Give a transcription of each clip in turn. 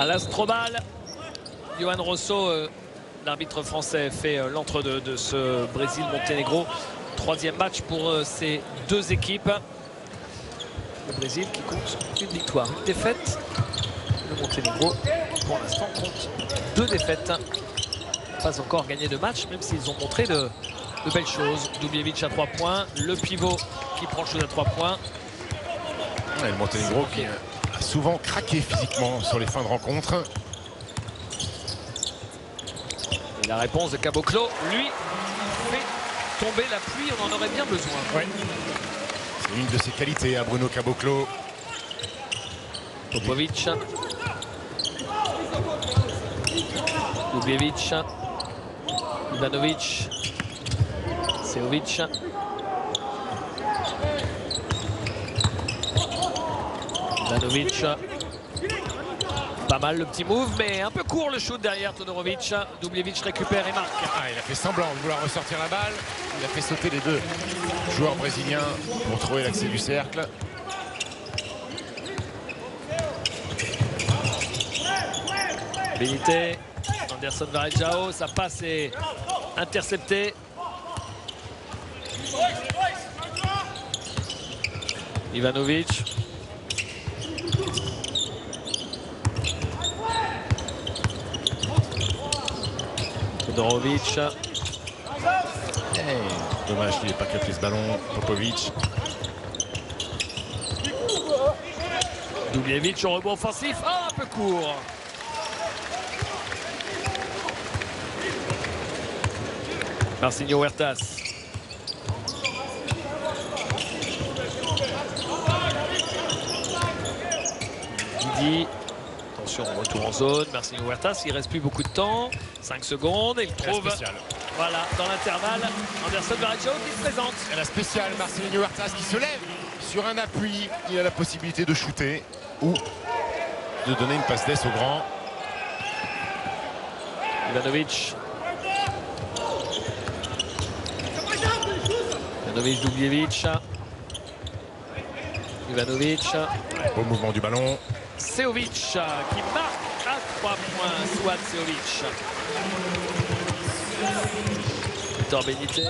À l'Astrobal, Johan Rosso, l'arbitre français, fait l'entre-deux de ce Brésil-Monténégro. Troisième match pour ces deux équipes. Le Brésil qui compte une victoire, une défaite. Le Monténégro, pour l'instant, compte 2 défaites. Pas encore gagné de match, même s'ils ont montré de belles choses. Dubljevic à 3 points. Le pivot qui prend le shoot à 3 points. Ouais, le Monténégro qui a souvent craqué physiquement sur les fins de rencontre. Et la réponse de Caboclo, lui, fait tomber la pluie, on en aurait bien besoin. Ouais. C'est une de ses qualités à Bruno Caboclo. Popovic. Dubljevic. Ivanovic. Seovic. Ivanovic. Pas mal le petit move, mais un peu court le shoot derrière Todorovic. Dubljevic récupère et marque. Ah, il a fait semblant de vouloir ressortir la balle. Il a fait sauter les deux joueurs brésiliens pour trouver l'accès du cercle. Benité, Anderson Varejao, sa passe est interceptée. Ivanovic. Todorovic. Dommage qu'il n'ait pas capté ce ballon. Popovic. Dubljevic au rebond offensif. Ah, un peu court. Marcinho Huertas. Didi. Attention, retour en zone. Marcinho Huertas, il ne reste plus beaucoup de temps. 5 secondes. Il trouve. Voilà, dans l'intervalle, Anderson Varejao qui se présente. Et la spéciale, Marcelinho Huertas qui se lève sur un appui. Il a la possibilité de shooter ou de donner une passe d'ess au grand. Ivanovic. Ivanovic, Dubljevic. Ivanovic. Beau mouvement du ballon. Seovic qui marque à 3 points. Souad Seovic. Victor Benité.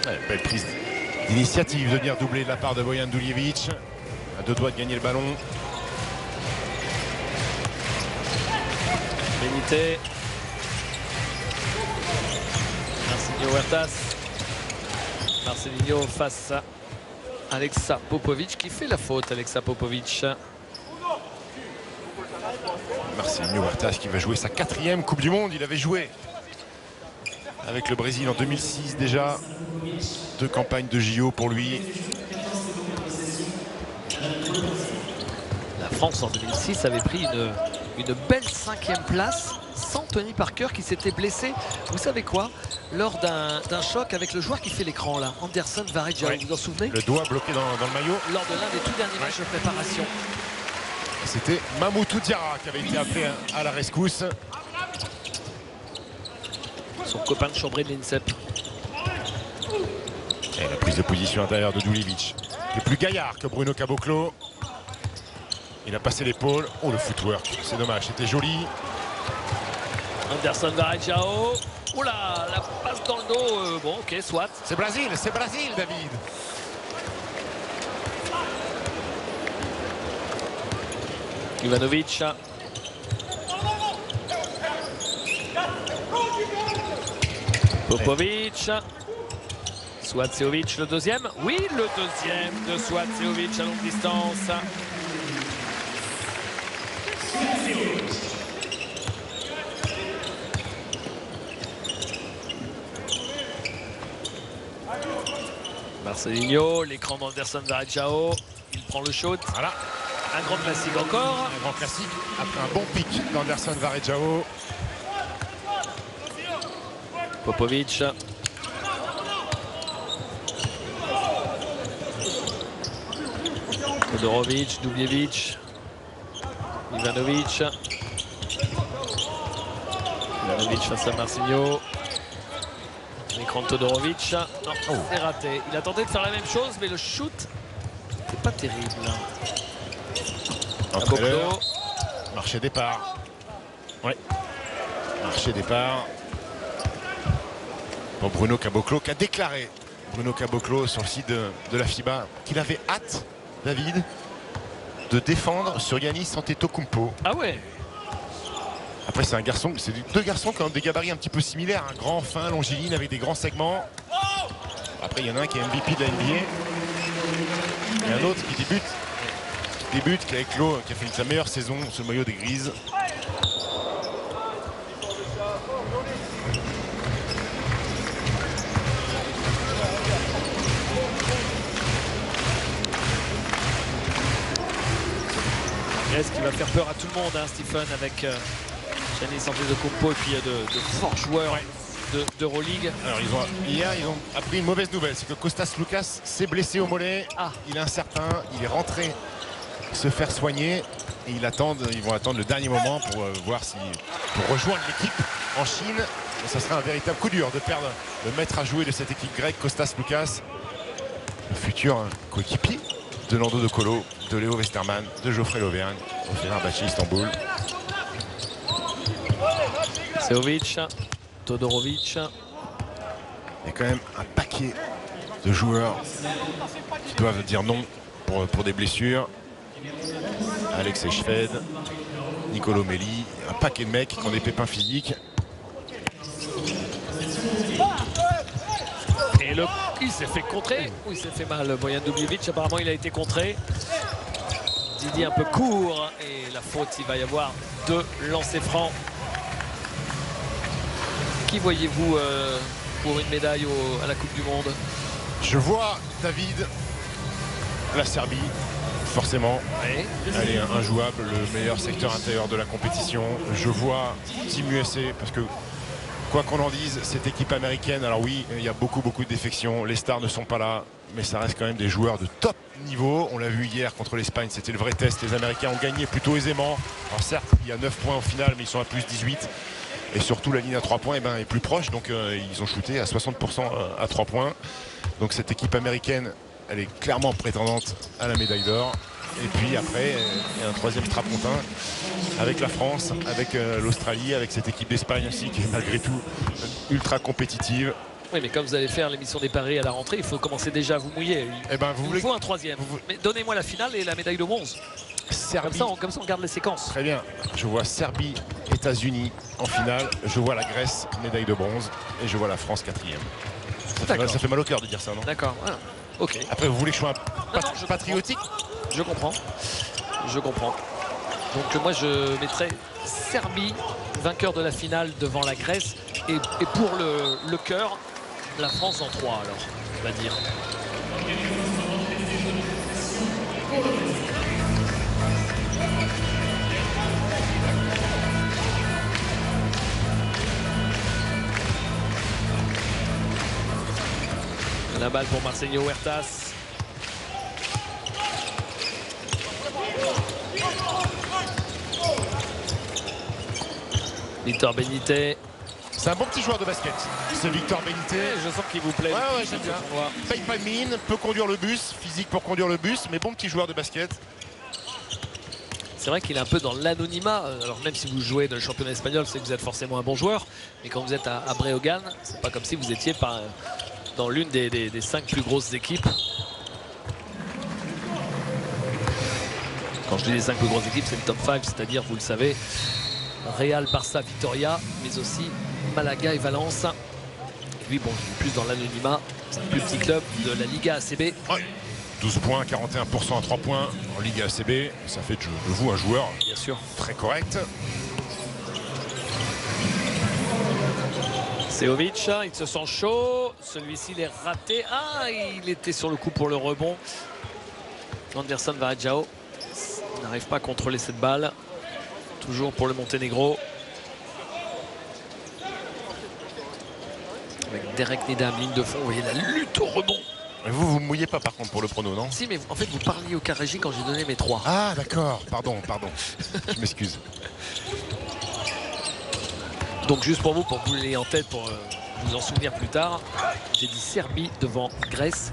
Ouais, belle prise d'initiative de venir doubler de la part de Bojan Dubljevic. À 2 doigts de gagner le ballon. Benité. Marcinho Huertas. Marcelinho face à Alexa Popovic qui fait la faute. Alexa Popovic. Marcelinho Huertas qui va jouer sa 4e Coupe du Monde. Il avait joué avec le Brésil en 2006 déjà. 2 campagnes de JO pour lui. La France en 2006 avait pris une belle 5e place sans Tony Parker qui s'était blessé. Vous savez quoi? Lors d'un choc avec le joueur qui fait l'écran là, Anderson Varejao, Ouais. vous vous en souvenez? Le doigt bloqué dans le maillot. Lors de l'un des tout derniers matchs de préparation. C'était Mamoutou Diarra qui avait été appelé à la rescousse. Son copain de chambrée de l'INSEP. Et la prise de position intérieure de Dubljevic. Il est plus gaillard que Bruno Caboclo. Il a passé l'épaule. Oh, le footwork, c'est dommage, c'était joli. Anderson Varejao. Oula, la passe dans le dos. Bon, ok, soit. C'est Brésil, David. Ivanovic. Popovic. Souad Seovic, le deuxième. Oui, le deuxième de Souad Seovic à longue distance. Marcelinho, l'écran d'Anderson Varejao. Il prend le shoot. Voilà. Un grand classique encore. Un grand classique après un bon pic d'Anderson Varejao. Popovic. Todorovic, Dubljevic. Ivanovic. Ivanovic face à Marcinho. L'écran de Todorovic. Non, c'est raté. Il a tenté de faire la même chose, mais le shoot n'était pas terrible. Entraîneur. Marché départ. Oui. Marché départ. Pour Bruno Caboclo qui a déclaré, Bruno Caboclo sur le site de la FIBA, qu'il avait hâte, David, de défendre sur Giannis Antetokounmpo. Ah ouais. Après c'est un garçon, c'est deux garçons qui ont des gabarits un petit peu similaires, un grand, fin, longiligne avec des grands segments. Après il y en a un qui est MVP de la NBA et un autre qui débute, qui a éclos, qui a fait sa meilleure saison ce maillot des Grises. Grèce qui va faire peur à tout le monde, hein, Stephen, avec Giannis Antetokounmpo et puis de forts joueurs d'Euroleague. Alors hier ils ont appris une mauvaise nouvelle, c'est que Kostas Loukas s'est blessé au mollet. Il est incertain, il est rentré se faire soigner et ils vont attendre le dernier moment pour voir pour rejoindre l'équipe en Chine. Et ça sera un véritable coup dur de perdre le maître à jouer de cette équipe grecque, Kostas Loukas, le futur coéquipier de Nando De Colo, de Léo Westerman, de Geoffrey Lauvergne, au Fenerbahçe Istanbul. Seovic, Todorovic. Il y a quand même un paquet de joueurs qui doivent dire non pour des blessures. Alexei Shved, Nicolo Melli, un paquet de mecs qui ont des pépins physiques. Et il s'est fait contrer, ou il s'est fait mal, Bojan Dubjevic, apparemment il a été contré. Didier un peu court, et la faute, il va y avoir 2 lancers francs. Qui voyez-vous pour une médaille à la Coupe du Monde? Je vois, David, la Serbie, forcément. Oui. Elle est injouable, le meilleur secteur intérieur de la compétition. Je vois Team USA, parce que quoi qu'on en dise, cette équipe américaine, alors oui, il y a beaucoup de défections, les stars ne sont pas là, mais ça reste quand même des joueurs de top niveau. On l'a vu hier contre l'Espagne, c'était le vrai test. Les Américains ont gagné plutôt aisément. Alors certes, il y a 9 points au final, mais ils sont à plus 18. Et surtout, la ligne à 3 points est plus proche, donc ils ont shooté à 60% à 3 points. Donc cette équipe américaine, elle est clairement prétendante à la médaille d'or. Et puis après, il y a un troisième strapontin avec la France, avec l'Australie, avec cette équipe d'Espagne aussi qui est malgré tout ultra compétitive. Oui, mais comme vous allez faire l'émission des paris à la rentrée, il faut commencer déjà à vous mouiller. Il faut un troisième. Mais donnez-moi la finale et la médaille de bronze. Serbie. Comme ça, on garde les séquences. Très bien. Je vois Serbie, États-Unis en finale. Je vois la Grèce, médaille de bronze. Et je vois la France, 4e. Ça fait mal au cœur de dire ça, non? D'accord. Voilà. Ok. Après, vous voulez que je sois patriotique? Je comprends. Je comprends. Donc moi, je mettrais Serbie, vainqueur de la finale devant la Grèce. Et pour le cœur, la France en 3, alors, on va dire. La balle pour Marcelo Huertas. Victor Benitez. C'est un bon petit joueur de basket, ce Victor Benitez. Je sens qu'il vous plaît. Ouais, j'aime bien. Paye pas de mine, peut conduire le bus, physique pour conduire le bus, mais bon petit joueur de basket. C'est vrai qu'il est un peu dans l'anonymat. Alors même si vous jouez dans le championnat espagnol, c'est que vous êtes forcément un bon joueur. Mais quand vous êtes à Breogán, c'est pas comme si vous étiez dans l'une des 5 plus grosses équipes. Quand je dis les 5 plus grosses équipes, c'est le top 5, c'est-à-dire, vous le savez, Real, Barça, Vitoria, mais aussi Malaga et Valence. Et lui, bon, il est plus dans l'anonymat. C'est le plus petit club de la Liga ACB. Ouais. 12 points, 41% à 3 points en Liga ACB. Ça fait de vous un joueur bien sûr très correct. Seovic, il se sent chaud. Celui-ci, il est raté. Ah, il était sur le coup pour le rebond. Anderson Varejao n'arrive pas à contrôler cette balle. Toujours pour le Monténégro. Avec Derek Nedam, ligne de fond. Vous voyez la lutte au rebond. Vous ne mouillez pas par contre pour le prono, non? Si, mais en fait, vous parliez au cas régie quand j'ai donné mes 3. Ah, d'accord. Pardon. Je m'excuse. Donc, juste pour vous que vous l'ayez en tête, pour vous en souvenir plus tard, j'ai dit Serbie devant Grèce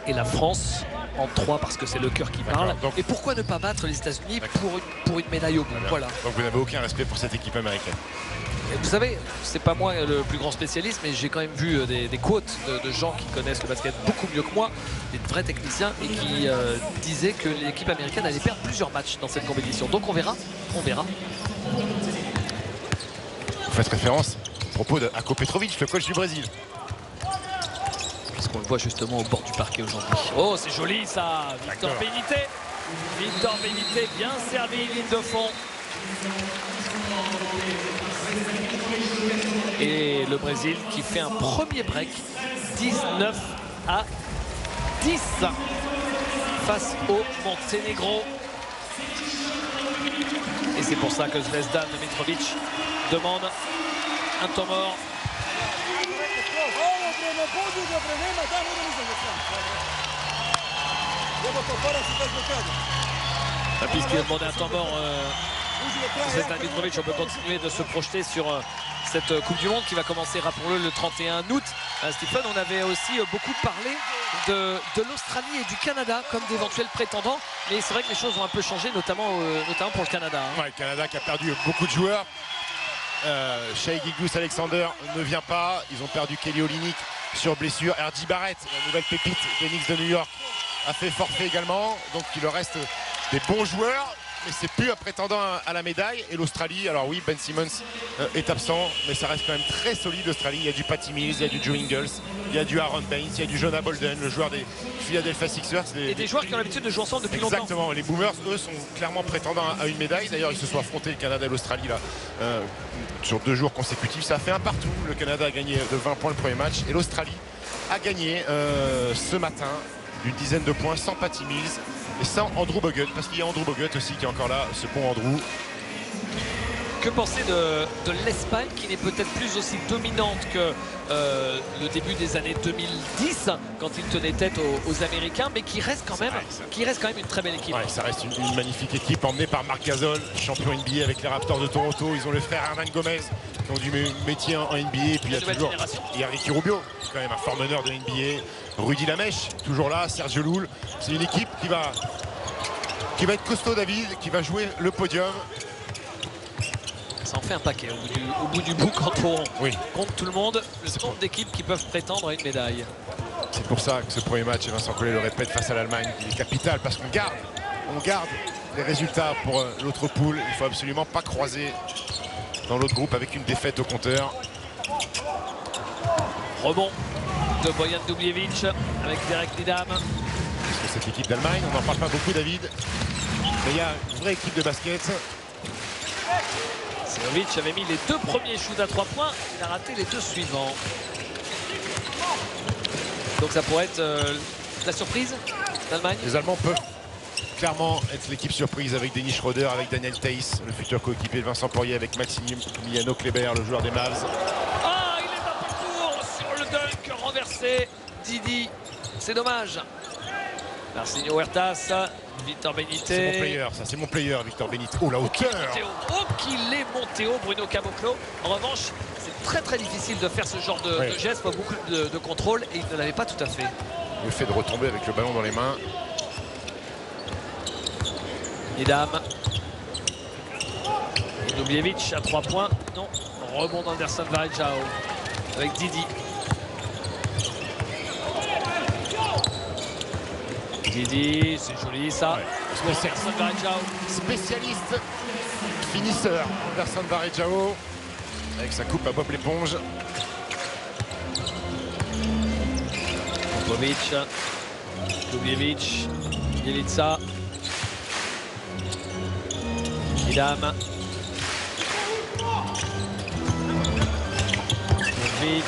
et la France en 3 parce que c'est le cœur qui parle. Donc, et pourquoi ne pas battre les États-Unis pour une médaille au bout? Voilà. Donc vous n'avez aucun respect pour cette équipe américaine. Et vous savez, c'est pas moi le plus grand spécialiste, mais j'ai quand même vu des quotes de gens qui connaissent le basket beaucoup mieux que moi, des vrais techniciens, et qui disaient que l'équipe américaine allait perdre plusieurs matchs dans cette compétition. Donc on verra, on verra. Vous faites référence à propos de Ako Petrovic, le coach du Brésil. Puisqu'on le voit justement au bord du parquet aujourd'hui. Oh, c'est joli ça, Victor Benité. Victor Benité, bien servi, ligne de fond. Et le Brésil qui fait un premier break, 19 à 10 face au Monténégro. Et c'est pour ça que Zvezdan Mitrovic demande un temps mort. Puisqu'il a demandé un temps mort, Zvezdan Mitrovic, on peut continuer de se projeter sur cette Coupe du Monde qui va commencer, rappelons-le, le 31 août. Stephen, on avait aussi beaucoup parlé de l'Australie et du Canada comme d'éventuels prétendants, mais c'est vrai que les choses ont un peu changé, notamment pour le Canada. Ouais, le Canada qui a perdu beaucoup de joueurs. Shai Gilgeous-Alexander ne vient pas. Ils ont perdu Kelly Olynyk sur blessure. R.J. Barrett, la nouvelle pépite des Knicks de New York, a fait forfait également. Donc il leur reste des bons joueurs, mais c'est plus un prétendant à la médaille. Et l'Australie, alors oui, Ben Simmons est absent, mais ça reste quand même très solide l'Australie. Il y a du Patty Mills, il y a du Joe Ingles, il y a du Aaron Baines, il y a du Jonah Bolden, le joueur des Philadelphia Sixers. Et des joueurs qui ont l'habitude de jouer ensemble depuis longtemps. Exactement, les Boomers, eux, sont clairement prétendants à une médaille. D'ailleurs, ils se sont affrontés, le Canada et l'Australie, là, sur 2 jours consécutifs. Ça a fait un partout. Le Canada a gagné de 20 points le premier match et l'Australie a gagné ce matin d'une dizaine de points sans Patty Mills et sans Andrew Bogut, parce qu'il y a Andrew Bogut aussi qui est encore là, ce bon Andrew. Que penser de l'Espagne qui n'est peut-être plus aussi dominante que le début des années 2010 quand il tenait tête aux Américains, mais qui reste quand même une très belle équipe. Ouais, ça reste une magnifique équipe emmenée par Marc Gasol, champion NBA avec les Raptors de Toronto. Ils ont le frère Hernan Gomez qui ont du métier en NBA. Et puis il y a Ricky Rubio, quand même un fort meneur de NBA. Rudy Lamèche, toujours là, Sergio Llull. C'est une équipe qui va être costaud, David, qui va jouer le podium. Ça en fait un paquet au bout du bout quand on compte tout le monde, le nombre d'équipes qui peuvent prétendre à une médaille. C'est pour ça que ce premier match, et Vincent Collet le répète, face à l'Allemagne, il est capital parce qu'on garde les résultats pour l'autre poule. Il ne faut absolument pas croiser dans l'autre groupe avec une défaite au compteur. Rebond de Bojan Dubjevic avec Derek Lidam. Parce que cette équipe d'Allemagne, on n'en parle pas beaucoup, David, mais il y a une vraie équipe de basket. Sejovic avait mis les 2 premiers shoots à 3 points, il a raté les 2 suivants. Donc ça pourrait être la surprise d'Allemagne. Les Allemands peuvent clairement être l'équipe surprise avec Dennis Schroeder, avec Daniel Theis, le futur coéquipier de Vincent Poirier, avec Maximiliano Kleber, le joueur des Mavs. Ah, il est un peu court sur le dunk renversé. Didi, c'est dommage. Marcinho Huertas, Victor Benité. C'est mon player, ça, c'est mon player, Victor Benité. Oh, la hauteur! Oh, qu'il est monté haut, Bruno Caboclo. En revanche, c'est très très difficile de faire ce genre de geste, pas beaucoup de contrôle, et il ne l'avait pas tout à fait. Le fait de retomber avec le ballon dans les mains. Lidam. Dubjevic à 3 points. Non, rebond d'Anderson Varejao avec Didi. Didi, c'est joli ça. Anderson Varejao. Spécialiste finisseur, Anderson Varejao, avec sa coupe à Bob l'éponge. Popovic, Dubjevic, Bjelica, Lidam, Popovic,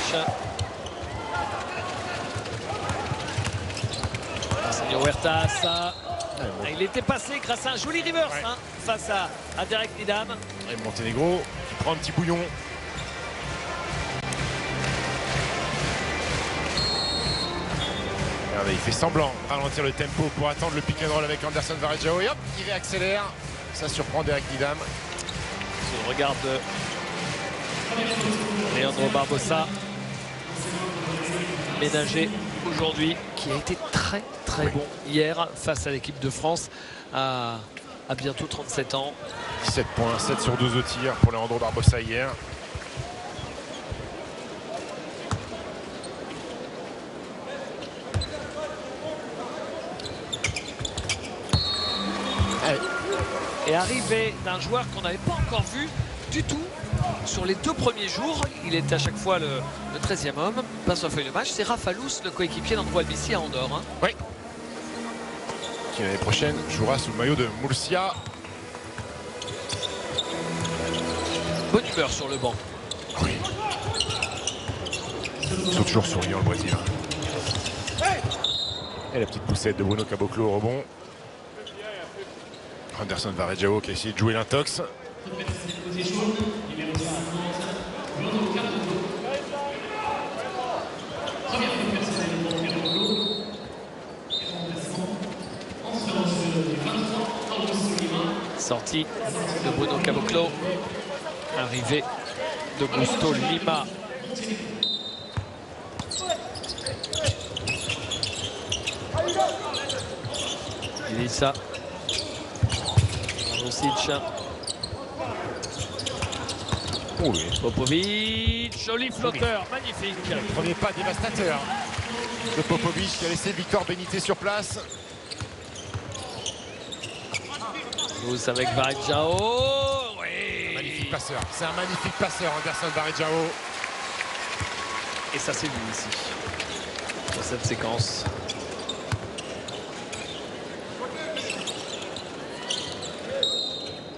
Marcinho Huertas. Il était passé grâce à un joli reverse face à Derek Lidam. Et Monténégro qui prend un petit bouillon. Regardez, il fait semblant de ralentir le tempo pour attendre le pick and roll avec Anderson Varejao. Et hop, il réaccélère. Ça surprend Derek Lidam. Sur le regard de Leandro Barbosa, ménager aujourd'hui, qui a été très très bon hier face à l'équipe de France à bientôt 37 ans. 17 points, 7 sur 12 au tir pour Leandro Barbosa hier. Et arrivé d'un joueur qu'on n'avait pas encore vu du tout sur les 2 premiers jours. Il est à chaque fois le 13e homme, pas sur la feuille de match. C'est Rafa Lous, le coéquipier d'Andro Albici à Andorre. Hein. Oui. Qui l'année prochaine jouera sous le maillot de Murcia. Bonne humeur sur le banc. Oui. Ils sont toujours souriants le Brésil. Et la petite poussette de Bruno Caboclo au rebond. Anderson Varejao qui a essayé de jouer l'intox. Sortie de Bruno Caboclo. Arrivée de Gusto Lima. Elisa. Oh oui. Popovic, joli flotteur, magnifique. Premier pas dévastateur de Popovic qui a laissé Victor Benitez sur place. Tous avec Varejao. Oui. Magnifique passeur. C'est un magnifique passeur, Anderson Varejao. Et ça c'est lui ici, dans cette séquence.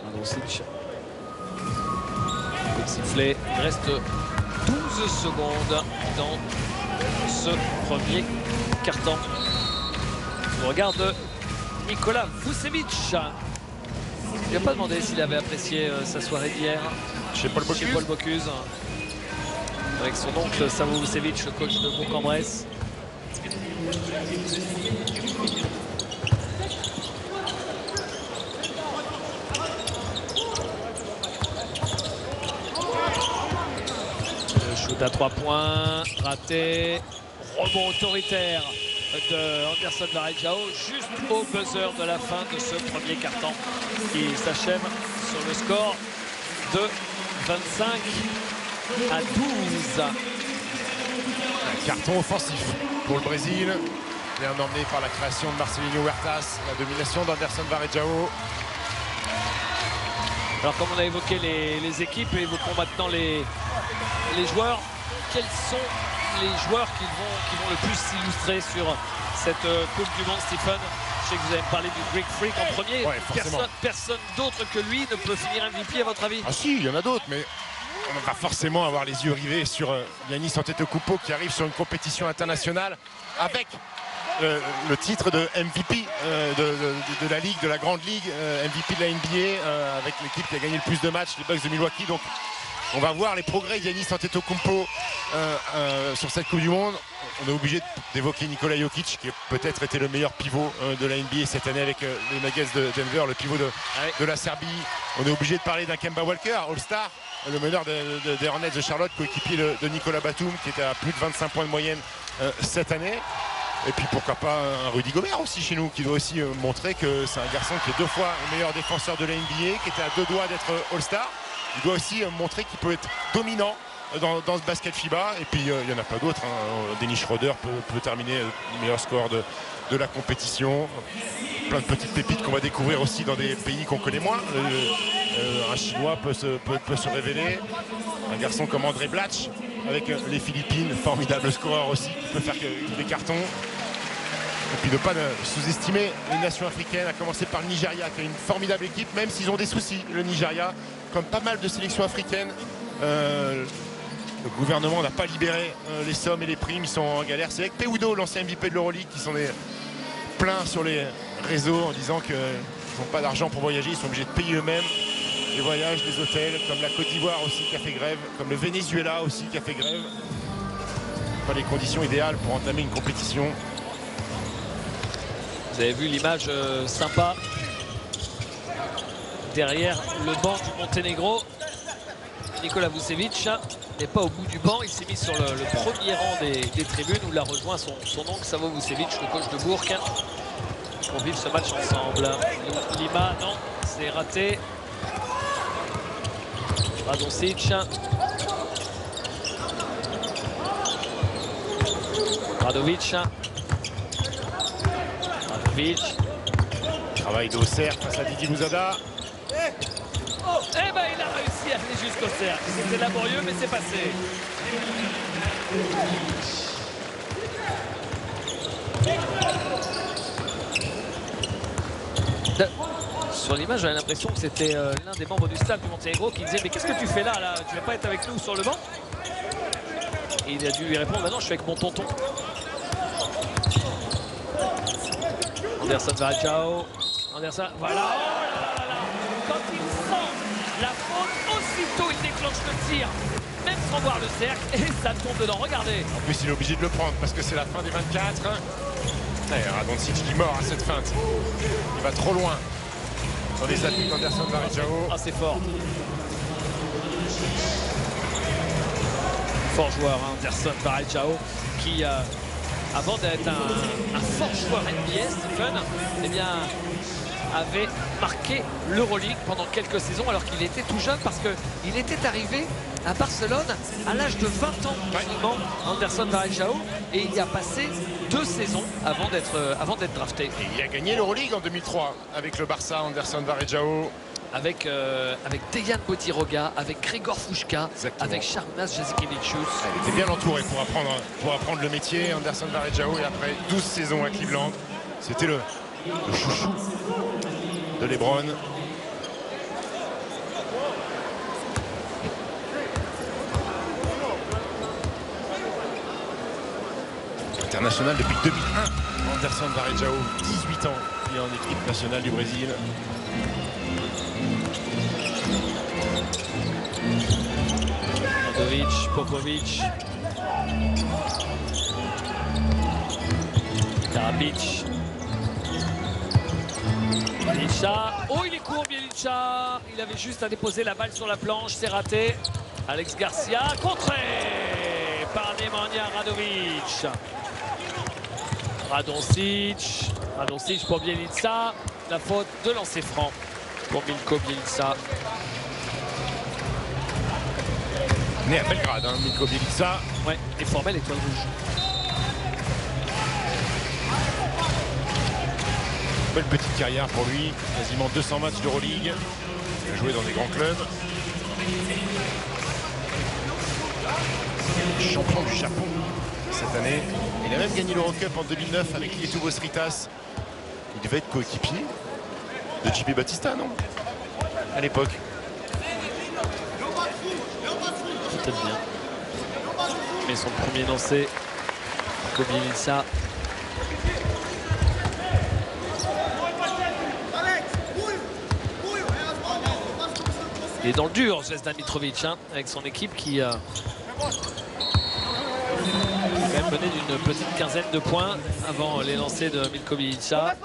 Androsic. Coup de sifflet. Il reste 12 secondes dans ce premier carton. On regarde Nikola Vucevic. Il n'a pas demandé s'il avait apprécié sa soirée d'hier Chez Paul Bocuse. Avec son oncle Savo Vucevic, le coach de Bourg-en-Bresse. Le shoot à 3 points, raté. Rebond autoritaire de Anderson Varejao, juste au buzzer de la fin de ce premier carton qui s'achève sur le score de 25 à 12. Un carton offensif pour le Brésil. Bien emmené par la création de Marcelinho Huertas, la domination d'Anderson Varejao. Alors comme on a évoqué les équipes, évoquons maintenant les joueurs. Quels sont les joueurs qui vont le plus s'illustrer sur cette Coupe du Monde, Stephen? Je sais que vous avez parlé du Greek Freak en premier. Ouais, personne d'autre que lui ne peut finir MVP à votre avis? Ah si, il y en a d'autres, mais on va forcément avoir les yeux rivés sur Giannis Antetokounmpo qui arrive sur une compétition internationale avec le titre de MVP de la Ligue, de la Grande Ligue, MVP de la NBA, avec l'équipe qui a gagné le plus de matchs, les Bucks de Milwaukee. Donc on va voir les progrès de Giannis Antetokounmpo sur cette Coupe du Monde. On est obligé d'évoquer Nikola Jokic qui a peut-être été le meilleur pivot de la NBA cette année avec les Nuggets de Denver, le pivot de la Serbie. On est obligé de parler d'un Kemba Walker, All-Star, le meneur des Hornets de Charlotte, coéquipier de Nicolas Batum qui était à plus de 25 points de moyenne cette année. Et puis pourquoi pas un Rudy Gobert aussi chez nous qui doit aussi montrer que c'est un garçon qui est 2 fois le meilleur défenseur de la NBA, qui était à 2 doigts d'être All-Star. Il doit aussi montrer qu'il peut être dominant dans ce basket FIBA. Et puis il n'y en a pas d'autres. Dennis Schroeder peut terminer le meilleur score de la compétition. Plein de petites pépites qu'on va découvrir aussi dans des pays qu'on connaît moins. Un Chinois peut se révéler. Un garçon comme André Blatch avec les Philippines, formidable scoreur aussi, qui peut faire des cartons. Et puis ne pas sous-estimer les nations africaines, à commencer par le Nigeria, qui a une formidable équipe, même s'ils ont des soucis, le Nigeria, comme pas mal de sélections africaines. Le gouvernement n'a pas libéré les sommes et les primes, ils sont en galère. C'est avec Peudo, l'ancien MVP de l'Euroleague, qui sont pleins sur les réseaux en disant qu'ils n'ont pas d'argent pour voyager, ils sont obligés de payer eux-mêmes les voyages, les hôtels, comme la Côte d'Ivoire aussi qui a fait grève, comme le Venezuela aussi qui a fait grève. Pas les conditions idéales pour entamer une compétition. Vous avez vu l'image sympa derrière le banc du Monténégro. Nikola Vucevic n'est pas au bout du banc. Il s'est mis sur le premier rang des tribunes où il a rejoint son oncle Savo Vucevic, le coach de Bourg, pour vivre ce match ensemble. Lima, non, c'est raté. Radoncic. Radovic. Travail d'Auxerre face à Didi Louzada. Eh ben il a réussi à aller jusqu'au cercle. C'était laborieux mais c'est passé. Sur l'image, j'avais l'impression que c'était l'un des membres du staff du Monténégro qui disait mais qu'est-ce que tu fais là, tu vas pas être avec nous sur le banc? Et il a dû lui répondre bah non, je suis avec mon tonton. Anderson Varejao. Anderson, voilà. Oh là là là. Quand il sent la faute, aussitôt il déclenche le tir, même sans voir le cercle, et ça tombe dedans. Regardez. En plus, il est obligé de le prendre parce que c'est la fin des 24. Radoncic qui mord à cette feinte. Il va trop loin dans les appuis d'Anderson Varejao. Ah, c'est fort. Fort joueur, hein, Anderson Varejao, qui, avant d'être un fort joueur NBA, Stephen, eh bien, avait marqué l'Euroleague pendant quelques saisons alors qu'il était tout jeune parce qu'il était arrivé à Barcelone à l'âge de 20 ans quasiment, Anderson Varejao, et il y a passé 2 saisons avant d'être drafté. Et il a gagné l'Euroleague en 2003 avec le Barça, Anderson Varejao. Avec Dejan Bodiroga, avec Grigor Fushka, avec Sharnas Jasikevičius. Il était bien entouré pour apprendre le métier, Anderson Varejao, et après 12 saisons à Cleveland, c'était le chouchou de LeBron. International depuis 2001, Anderson Varejao, 18 ans, il est en équipe nationale du Brésil. Popovic, Karapic, Bjelica. Oh, il est court, Bjelica. Il avait juste à déposer la balle sur la planche, c'est raté. Alex Garcia, contré par Nemanja Radovic. Radoncic pour Bjelica. La faute de lancer franc pour Milko Bjelica. Né à Belgrade, hein, Milko Bjelica. Ouais, et formé l'étoile rouge. Belle petite carrière pour lui, quasiment 200 matchs d'Euroleague. Il a joué dans des grands clubs. Champion du Japon cette année. Il a même gagné l'Eurocup en 2009 avec Lietu Bosritas. Il devait être coéquipier de JP Batista, non? À l'époque. Peut-être bien. Mais son premier lancé, Bjelica. Il est dans le dur, Zvezdan Mitrovic, hein, avec son équipe qui a quand même mené d'une petite quinzaine de points avant les lancers de Milko Bjelica.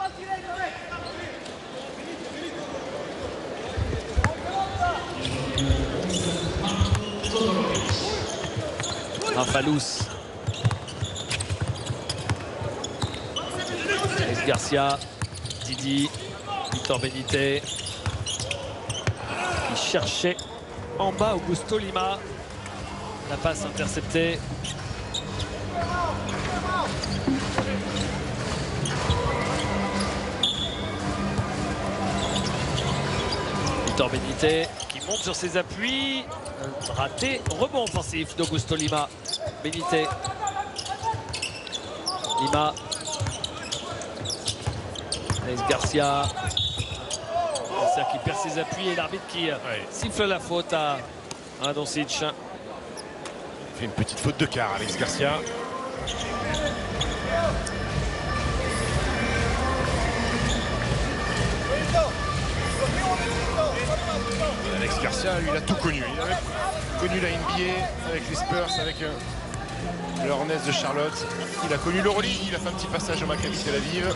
Rafalous. Alex Garcia, Didi, Victor Benite. Il cherchait en bas Augusto Lima. La passe interceptée. Victor Benite qui monte sur ses appuis. Raté, rebond offensif d'Augusto Lima. Benite. Lima. Alex Garcia. Garcia qui perd ses appuis et l'arbitre qui siffle la faute à Radoncic. Il fait une petite faute de quart, Alex Garcia. Alex Garcia, lui, il a tout connu. Il avait connu la NBA avec les Spurs, avec le Hornets de Charlotte. Il a connu l'Euroleague, il a fait un petit passage au Maccabi Tel Aviv.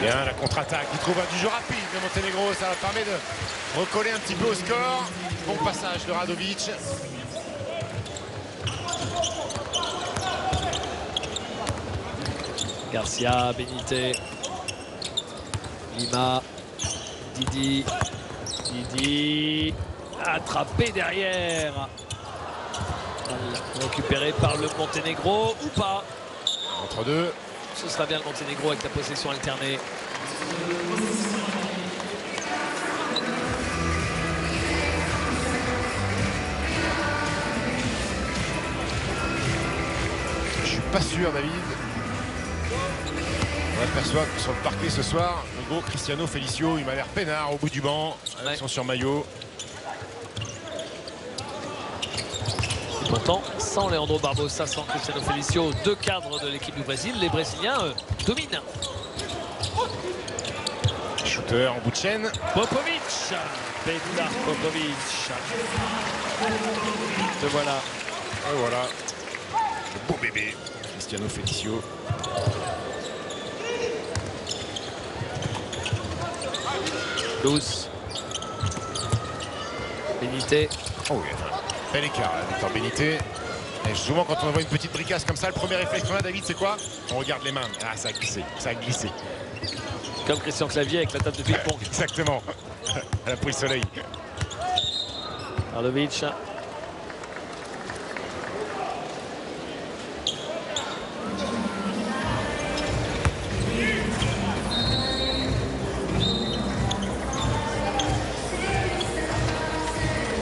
Bien, la contre-attaque. Il trouve du jeu rapide de Montenegro. Ça va permettre de recoller un petit peu au score. Bon passage de Radovic. Garcia, Benité, Lima, Didi, attrapé derrière. Récupéré par le Monténégro ou pas. Entre deux. Ce sera bien le Monténégro avec la possession alternée. Je suis pas sûr, David. On aperçoit sur le parquet ce soir le beau Cristiano Felicio. Il m'a l'air peinard au bout du banc avec son surmaillot. Et pourtant, sans Leandro Barbosa, sans Cristiano Felicio, deux cadres de l'équipe du Brésil, les Brésiliens dominent. Shooter en bout de chaîne. Popovic, Petar Popovic. Te voilà. Et voilà. Le beau bébé Cristiano Felicio. Douce. Benité. Oh oui, bel écart, Victor Benité. Et souvent, quand on voit une petite bricasse comme ça, le premier réflexe qu'on a, David, c'est quoi? On regarde les mains. Ah, ça a glissé, ça a glissé. Comme Christian Clavier avec la table de ping-pong. Exactement. Elle a pris le soleil. Arlovic.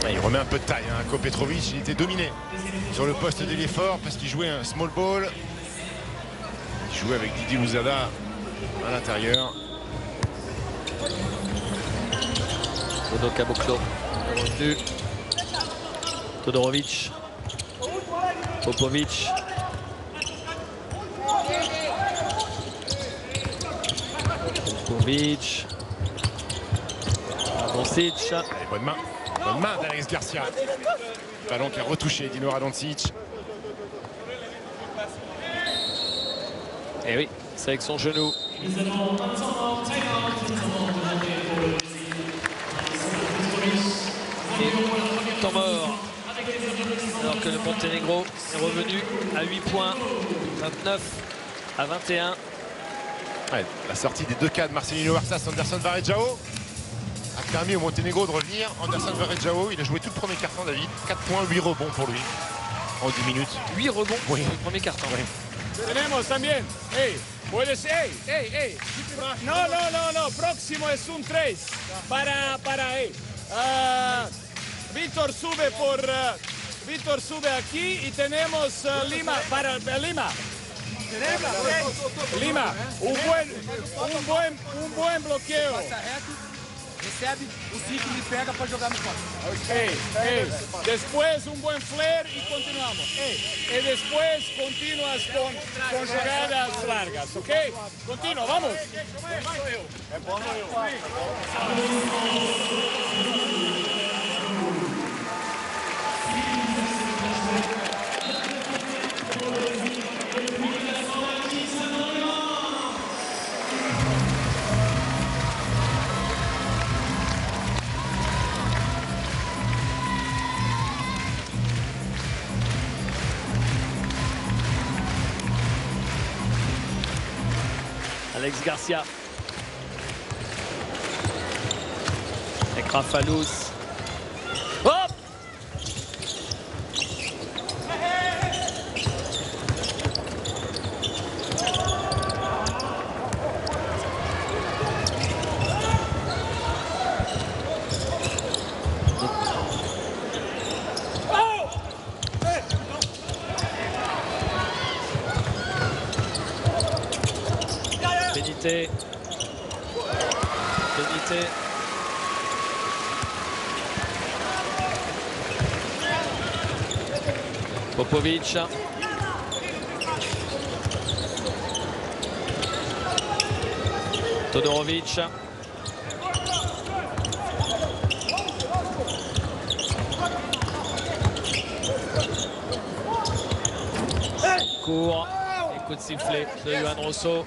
Il remet un peu de taille, hein. Petrovic, il était dominé sur le poste d'ailier fort parce qu'il jouait un small ball. Il jouait avec Didi Louzada à l'intérieur. Bodo Caboclo revenu. Todorovic. Popovic. Popovic. Doncic. Allez, bonne main. Bonne main d'Alex Garcia. Ballon qui a retouché Dino Radoncic. Et oui, c'est avec son genou. Et temps mort. Alors que le Monténégro est revenu à 8 points. 29 à 21. Ouais, la sortie des deux cas de Marcelino Varsas, Anderson Varejao a permis au Monténégro de revenir. Anderson Varejao, il a joué tout le premier quart-temps, David. 4 points, 8 rebonds pour lui en 10 minutes. 8 rebonds Oui. sur le premier quart-temps. Oui. Tenemos también. Hey, puede ser. Hey. No. Próximo es un 3. Hey. Víctor sube aquí y tenemos Lima para Lima. Lima, un buen bloqueo. Recebe o ciclo e pega para jogar no campo. Después un buen flare y continuamos. Y después continúas con jugadas largas, ¿ok? Continúa, vamos. Alex Garcia. Avec Rafalous. Hop! Benité. Popovic. Todorovic. Court. Et coup de sifflet de Johan Rosso.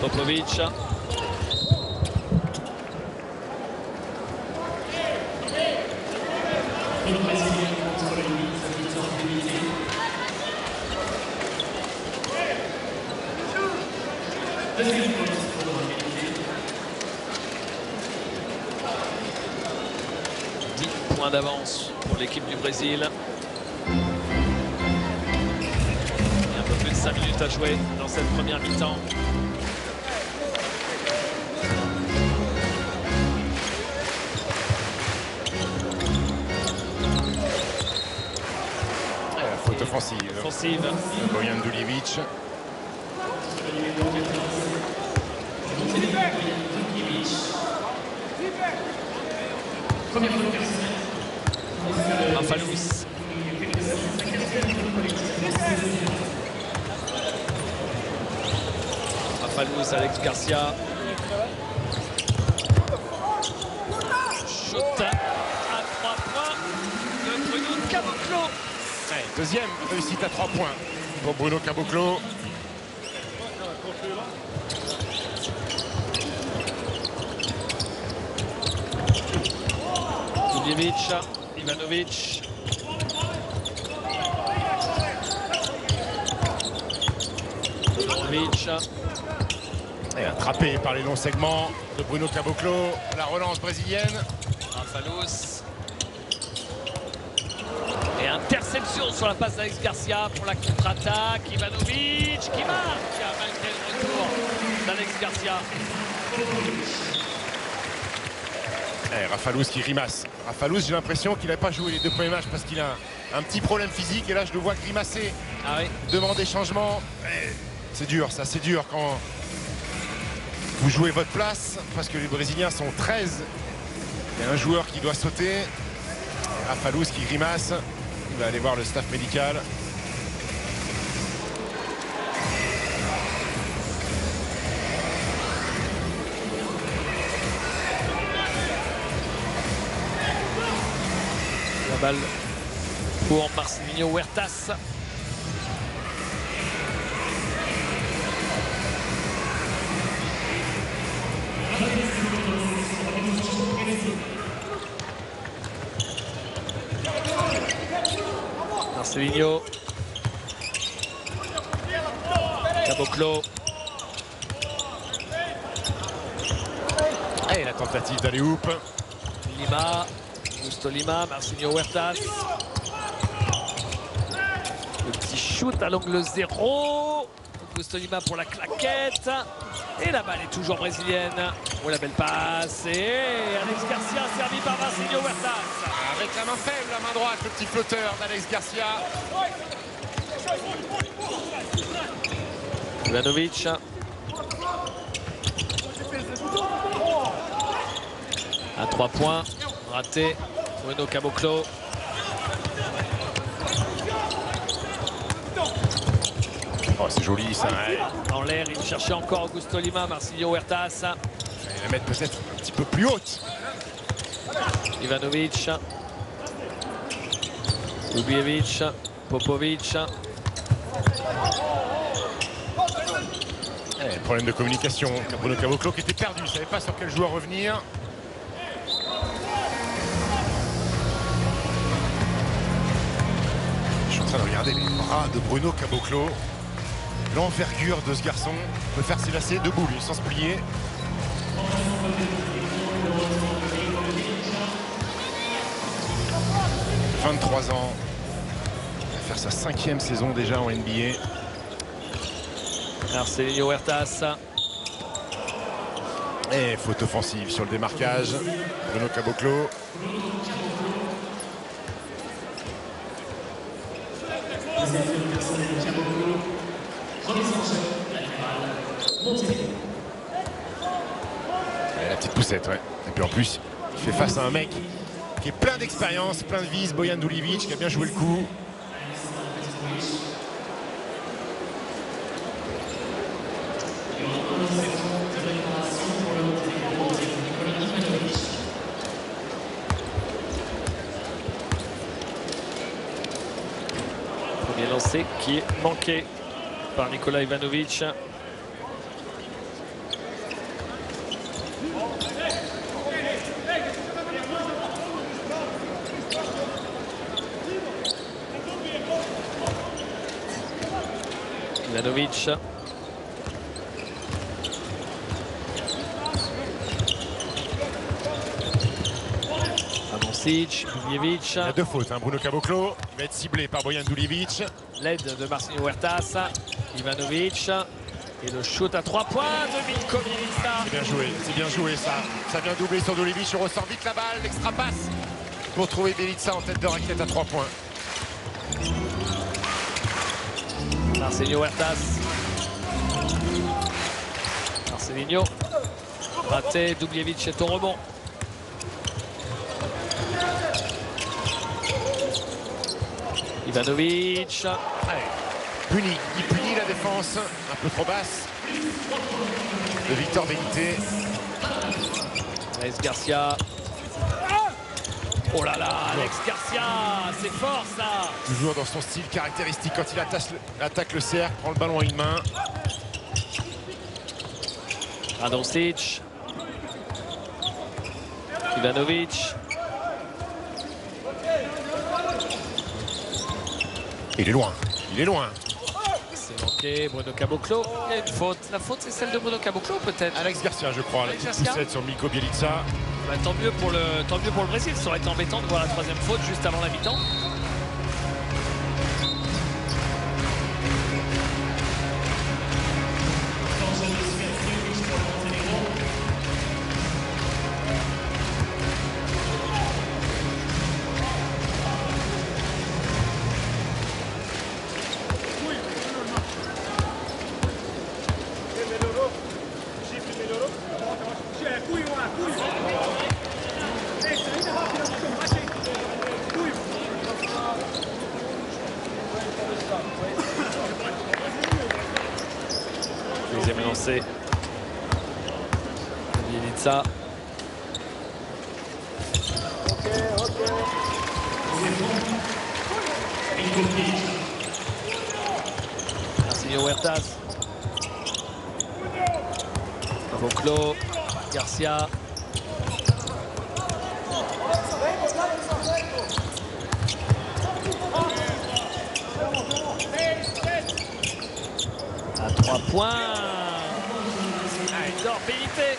Popovic. Point d'avance pour l'équipe du Brésil. Il y a un peu plus de 5 minutes à jouer dans cette première mi-temps. Faute offensive. Bojan Duljevic. Rafalous. Rafalous, Alex Garcia. Shoot à 3 points de Bruno Caboclo. Ouais, deuxième réussite à 3 points pour Bruno Caboclo. Duljevic, Ivanovic. Ivanovic. Et attrapé par les longs segments de Bruno Caboclo. La relance brésilienne. Rafalous. Et interception sur la passe d'Alex Garcia pour la contre-attaque. Ivanovic qui marque malgré le retour d'Alex Garcia. Rafalous qui grimace. Rafalous, j'ai l'impression qu'il n'a pas joué les 2 premiers matchs parce qu'il a un petit problème physique. Et là, je le vois grimacer, demander changement. C'est dur, ça, c'est dur quand vous jouez votre place parce que les Brésiliens sont 13. Il y a un joueur qui doit sauter. Rafalous qui grimace. Il va aller voir le staff médical. La balle pour Marcelinho Huertas. Marcelinho. Caboclo. Et la tentative d'aller hoop. Lima. Augusto Lima, Marcelinho Huertas. Le petit shoot à l'angle 0. Augusto Lima pour la claquette. Et la balle est toujours brésilienne. Oh, la belle passe. Et Alex Garcia servi par Marcelinho Huertas. Avec la main faible, la main droite, le petit flotteur d'Alex Garcia. Ivanovic. À 3 points. Raté. Bruno Caboclo. Oh, c'est joli ça. En l'air, il cherchait encore Augusto Lima, Marcelinho Huertas. Il va la mettre peut-être un petit peu plus haute. Ivanovic. Duljevic. Popovic. Problème de communication. Bruno Caboclo qui était perdu, il ne savait pas sur quel joueur revenir. Je suis en train de regarder les bras de Bruno Caboclo. L'envergure de ce garçon peut faire ses lacets debout, lui, sans se plier. « 23 ans. Il va faire sa 5e saison déjà en NBA. Marcelinho Huertas. Et faute offensive sur le démarquage. Bruno Caboclo. Et la petite poussette, ouais. Et puis en plus, il fait face à un mec qui est plein d'expérience, plein de vis, Bojan Duljevic, qui a bien joué le coup. Premier lancé qui est manqué par Nikola Ivanovic. Ivanovic. Adoncic, Duljevic. Il y a 2 fautes, hein. Bruno Caboclo, il va être ciblé par Bojan Duljevic. L'aide de Marcelo Huertas. Ivanovic. Et le shoot à 3 points de Milko Bielica. C'est bien joué ça. Ça vient doubler sur Duljevic, on ressort vite la balle, l'extra passe pour trouver Bielica en tête de raquette à 3 points. Marcelo Huertas. Marcelinho. Raté, Duljevic est au rebond. Ivanovic. Allez, il punit la défense, un peu trop basse de Victor Benité. Alex Garcia. Oh là là, Alex Garcia, c'est fort ça. Toujours dans son style caractéristique quand il attaque le cercle, prend le ballon à une main. Adoncic. Ivanovic. Il est loin, il est loin. C'est manqué, Bruno Caboclo. Il y a une faute. La faute, c'est celle de Bruno Caboclo, peut-être. Alex Garcia, je crois, Alex la petite Garcia. poussette sur Milko Bielica. Bah, tant mieux pour le Brésil. Ça aurait été embêtant de voir la 3e faute juste avant la mi-temps. Deuxième lancé. Bielica. Marcelo Huertas. Caboclo. Garcia. À 3 points. Victor Benité.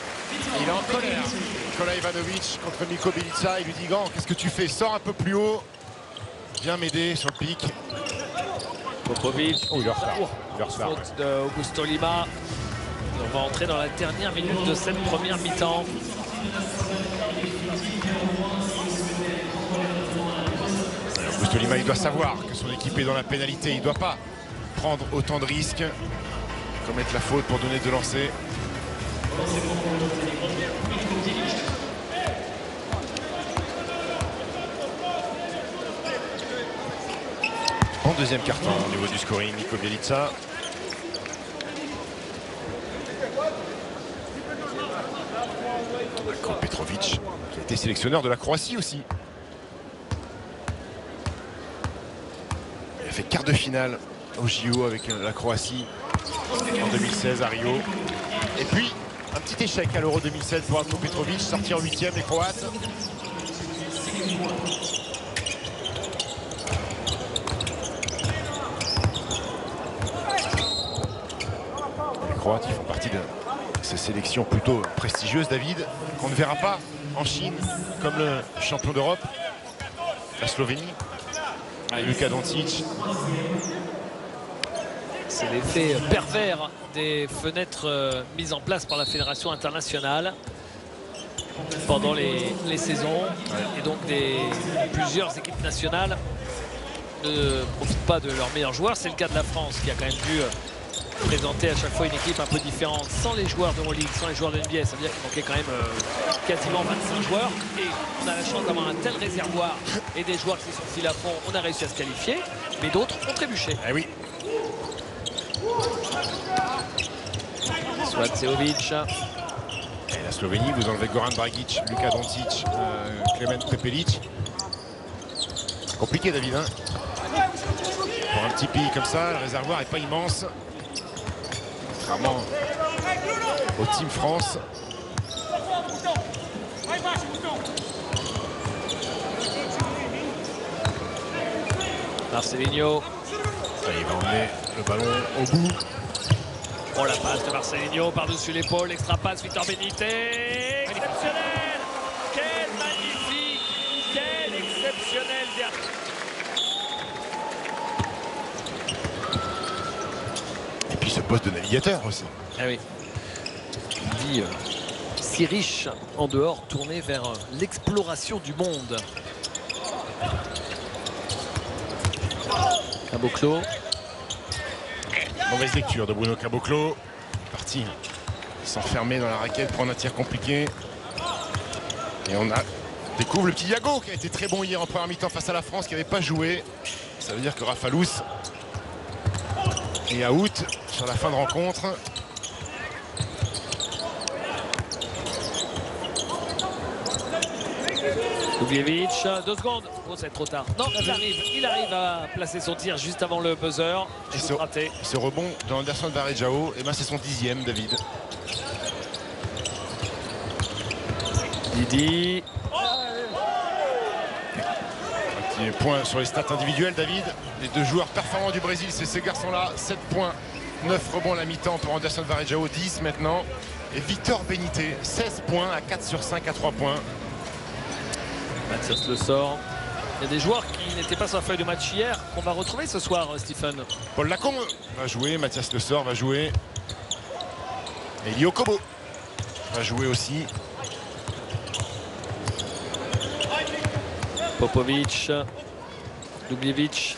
Il est en colère. Nikola Ivanovic contre Milko Bielica. Il lui dit Gant, qu'est-ce que tu fais? Sors un peu plus haut. Viens m'aider sur le pic. Popovic. Oh, il est en retard. Il est en retard, Faute d'Augusto Lima. Et on va entrer dans la dernière minute de cette première mi-temps. Augusto Lima, il doit savoir que son équipe est dans la pénalité. Il ne doit pas prendre autant de risques, commettre la faute pour donner 2 lancers. En deuxième carton au niveau du scoring, Milko Bielica. Marko Petrovic, qui a été sélectionneur de la Croatie aussi. Il a fait quart de finale au JO avec la Croatie en 2016 à Rio. Et puis, un petit échec à l'Euro 2007 pour Marko Petrovic, sorti en 8e, les Croates. Les Croates, ils font partie de ces sélections plutôt prestigieuses, David, qu'on ne verra pas en Chine, comme le champion d'Europe, la Slovénie, Luka Doncic. C'est l'effet pervers des fenêtres mises en place par la Fédération internationale pendant les saisons. Et donc plusieurs équipes nationales ne profitent pas de leurs meilleurs joueurs. C'est le cas de la France qui a quand même dû présenter à chaque fois une équipe un peu différente sans les joueurs d'Euroleague, sans les joueurs de NBA. Ça veut dire qu'il manquait quand même quasiment 25 joueurs. Et on a la chance d'avoir un tel réservoir et des joueurs qui sont filés à fond. On a réussi à se qualifier, mais d'autres ont trébuché. Eh oui. Svacevic. Et la Slovénie, vous enlevez Goran Dragic, Luka Doncic, Klemen Prepelic. Compliqué, David, hein. Pour un petit pays comme ça, le réservoir n'est pas immense. Contrairement au Team France. Marcelinho. Il va emmener le ballon au bout. Oh, la passe de Marcelinho par-dessus l'épaule. Extra passe, Victor Benitez. Exceptionnel! Quel magnifique! Quel exceptionnel dernier! Et puis ce poste de navigateur aussi. Ah oui. Il dit si riche en dehors, tourné vers l'exploration du monde. Caboclo. Mauvaise lecture de Bruno Caboclo. Parti s'enfermer dans la raquette, prendre un tir compliqué. Et on découvre le petit Yago qui a été très bon hier en première mi-temps face à la France, qui n'avait pas joué. Ça veut dire que Rafalous est out sur la fin de rencontre. Dubljevic, 2 secondes. Oh, c'est trop tard. Non, il arrive à placer son tir juste avant le buzzer. Et Raté. ce rebond de Anderson Varejao, et ben c'est son 10e, David. Didi. Un petit point sur les stats individuelles, David. Les 2 joueurs performants du Brésil, c'est ces garçons-là. 7 points, 9 rebonds à la mi-temps pour Anderson Varejao, 10 maintenant. Et Victor Benitez, 16 points à 4 sur 5 à 3 points. Mathias Le Sort. Il y a des joueurs qui n'étaient pas sur la feuille de match hier qu'on va retrouver ce soir, Stephen. Paul Lacombe va jouer, Mathias Le Sort va jouer. Et Elio Kobo va jouer aussi. Popovic, Dubljevic,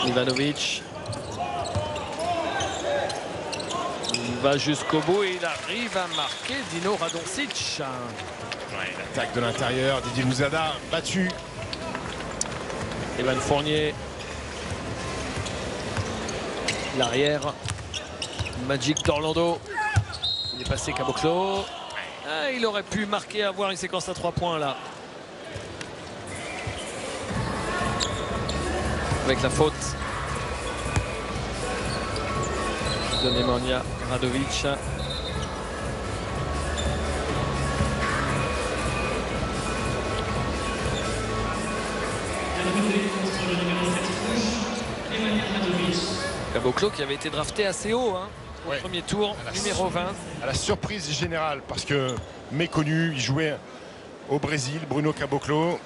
Ivanovic. Il va jusqu'au bout et il arrive à marquer Dino Radonjic. Ouais, l'attaque de l'intérieur, Didier Louzada battu. Evan Fournier. L'arrière. Magic d'Orlando. Il est passé Caboclo. Ah, il aurait pu marquer, avoir une séquence à 3 points là. Avec la faute de Nemanja Radovic. Caboclo qui avait été drafté assez haut au premier tour, numéro 20. À la surprise générale, parce que méconnu, il jouait au Brésil, Bruno Caboclo.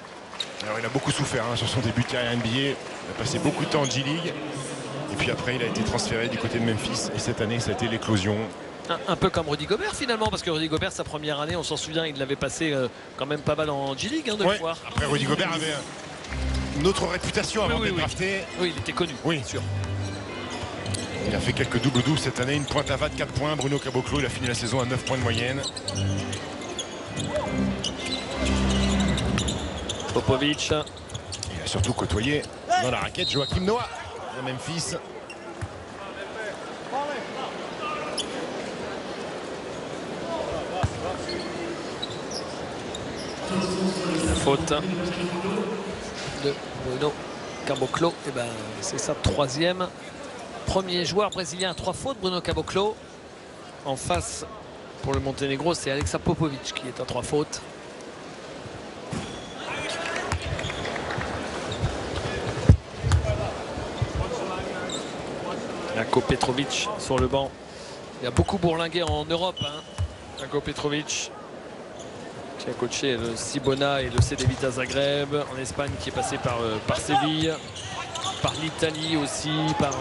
Alors il a beaucoup souffert sur son début de carrière NBA. Il a passé beaucoup de temps en G-League. Et puis après, il a été transféré du côté de Memphis. Et cette année, ça a été l'éclosion. Un peu comme Rudy Gobert finalement, parce que Rudy Gobert, sa première année, on s'en souvient, il l'avait passé quand même pas mal en G-League de le voir. Après, Rudy Gobert avait une autre réputation avant d'être drafté. Oui, il était connu, oui, bien sûr. Il a fait quelques doubles-doubles cette année, une pointe à 24 points. Bruno Caboclo, il a fini la saison à 9 points de moyenne. Popovic. Il a surtout côtoyé dans la raquette Joachim Noah de Memphis. La faute de Bruno Caboclo. Et ben, c'est sa 3e. Premier joueur brésilien à 3 fautes, Bruno Caboclo. En face pour le Monténégro, c'est Alexa Popovic qui est à 3 fautes. Jako Petrovic sur le banc. Il y a beaucoup bourlingué en Europe. Jako Petrovic qui a coaché le Cibona et le CD Vita Zagreb en Espagne, qui est passé par Séville, par l'Italie aussi, par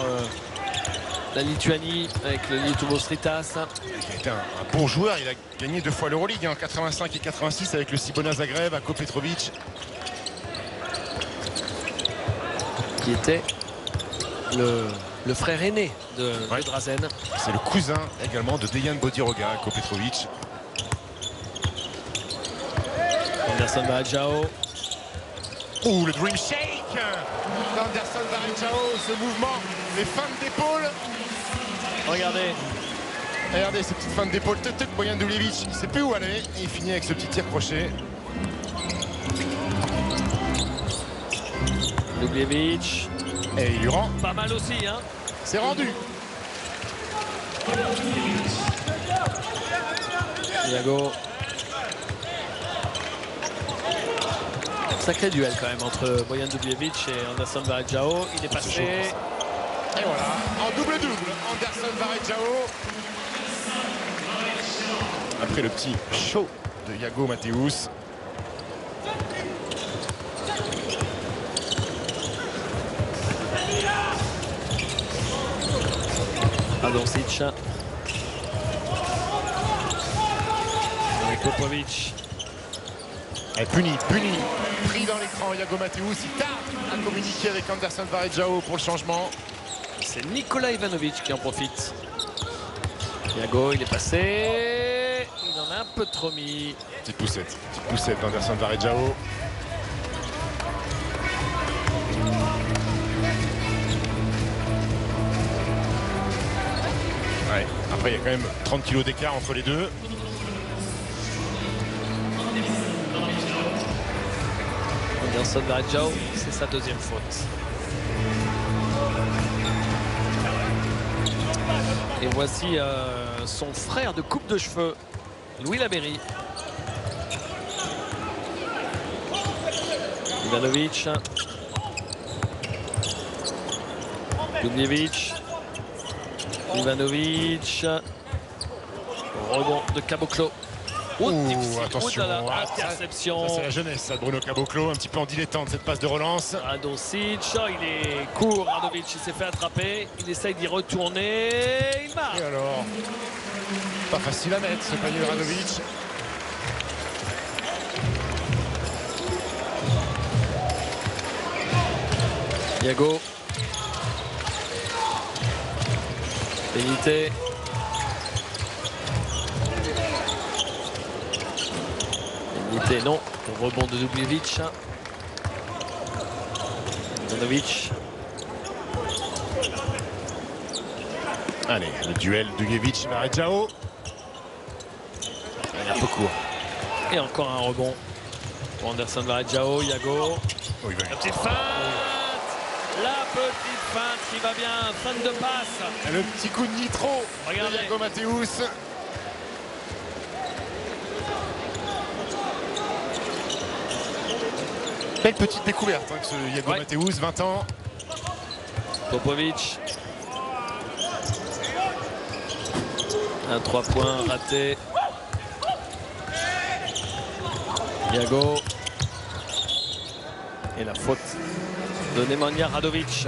la Lituanie avec le Lietuvos Rytas. Il a été un bon joueur, il a gagné 2 fois l'Euroleague en 85 et 86 avec le Cibona Zagreb. Jako Petrovic qui était le frère aîné de Drazen. C'est le cousin également de Dejan Bodiroga, Jako Petrovic. Anderson Varejao. Ouh, le Dream Shake d'Anderson Varejao, ce mouvement, les feintes d'épaule. Regardez ces petites feintes d'épaule. Bojan Dubljevic, il ne sait plus où aller. Et il finit avec ce petit tir crochet. Dubljevic. Et il lui rend. Pas mal aussi, C'est rendu. Iago. Sacré duel quand même entre Bojan Dubjević et Anderson Varejao. Il est passé. Et voilà, en double-double, Anderson Varejao. Après le petit show de Iago Mateusz. Radonjic. Popovic. Et puni, pris dans l'écran, Iago Mateusz. Il tarde à communiquer avec Anderson Varejao pour le changement. C'est Nikola Ivanovic qui en profite. Iago, il est passé. Il en a un peu trop mis. Petite poussette d'Anderson Varejao. Ouais. Après, il y a quand même 30 kilos d'écart entre les deux. Anderson Varejao, c'est sa deuxième faute. Et voici son frère de coupe de cheveux, Louis Labeyrie. Ivanovic. Dubjević. Ivanovic. Rebond de Caboclo. Attention, interception. Ça c'est la jeunesse, ça, Bruno Caboclo, un petit peu en dilettante cette passe de relance. Radonjic, il est court, Radovic, il s'est fait attraper, il essaye d'y retourner, il marque. Et alors, pas facile à mettre ce panier de Radovic. Iago. Pénité. Non, au rebond de Dubjević. Ivanovic. Allez, le duel Dubjević-Varejao. Il est un peu court. Et encore un rebond pour Anderson Varejao. Iago. Oh, la petite feinte. La petite feinte qui va bien. Feinte de passe. Le petit coup de nitro. Regardez. De Iago Mateusz. Belle petite découverte hein, que ce Iago Mateusz, 20 ans. Popovic. Un 3 points raté. Iago. Et la faute de Nemanja Radovic.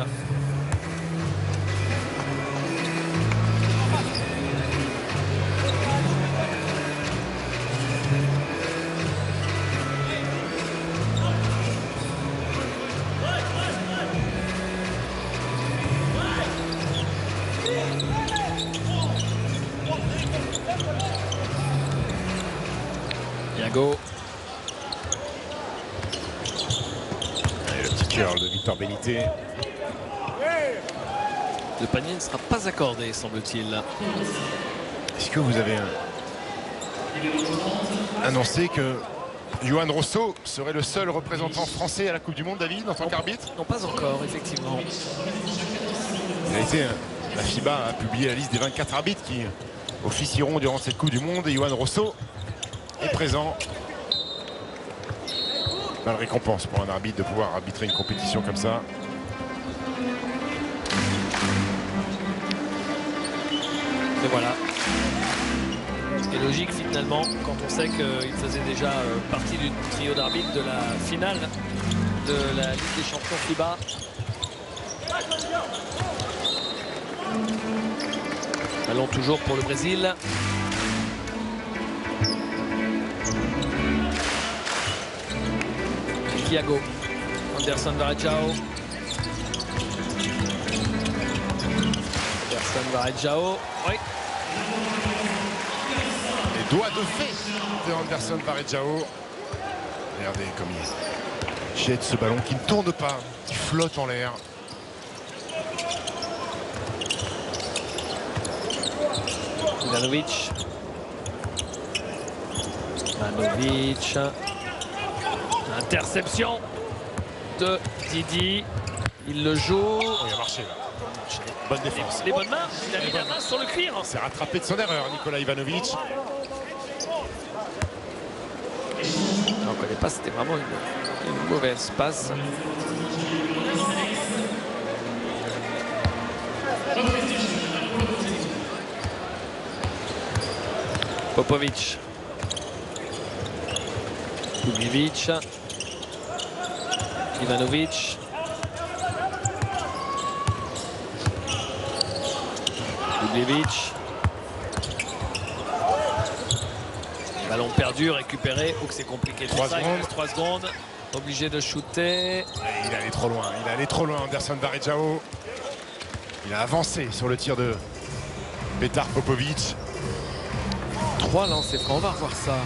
Iago. Et le petit curl de Victor Benité. Le panier ne sera pas accordé, semble-t-il. Est-ce que vous avez annoncé que Johan Rosso serait le seul représentant français à la Coupe du Monde, David, en tant qu'arbitre? Non, pas encore, effectivement. Il a été, la FIBA a publié la liste des 24 arbitres qui officieront durant cette Coupe du Monde et Johan Rosso est présent. Belle récompense pour un arbitre de pouvoir arbitrer une compétition comme ça. Et voilà. Et logique finalement quand on sait qu'il faisait déjà partie du trio d'arbitres de la finale de la Ligue des Champions FIBA. Allons toujours pour le Brésil. Iago. Anderson Varejao. Anderson Varejao. Oui. Les doigts de fée de Anderson Varejao. Regardez comme il jette ce ballon qui ne tourne pas, qui flotte en l'air. Ivanovic. Ivanovic. Interception de Didi. Il le joue. Oh, il a marché là. Bonne défense. Les bonnes mains. Il a mis la main sur le cuir. C'est rattrapé de son erreur, Nikola Ivanovic. fallait pas, c'était vraiment une mauvaise passe. Popovic. Dubljevic. Ivanovic. Dubljevic. Ballon perdu, récupéré. Oh que c'est compliqué. 3 secondes. 3 secondes. Obligé de shooter. Il est allé trop loin. Il est allé trop loin, Anderson Varejao. Il a avancé sur le tir de Petar Popovic. 3 lancers francs. On va revoir ça.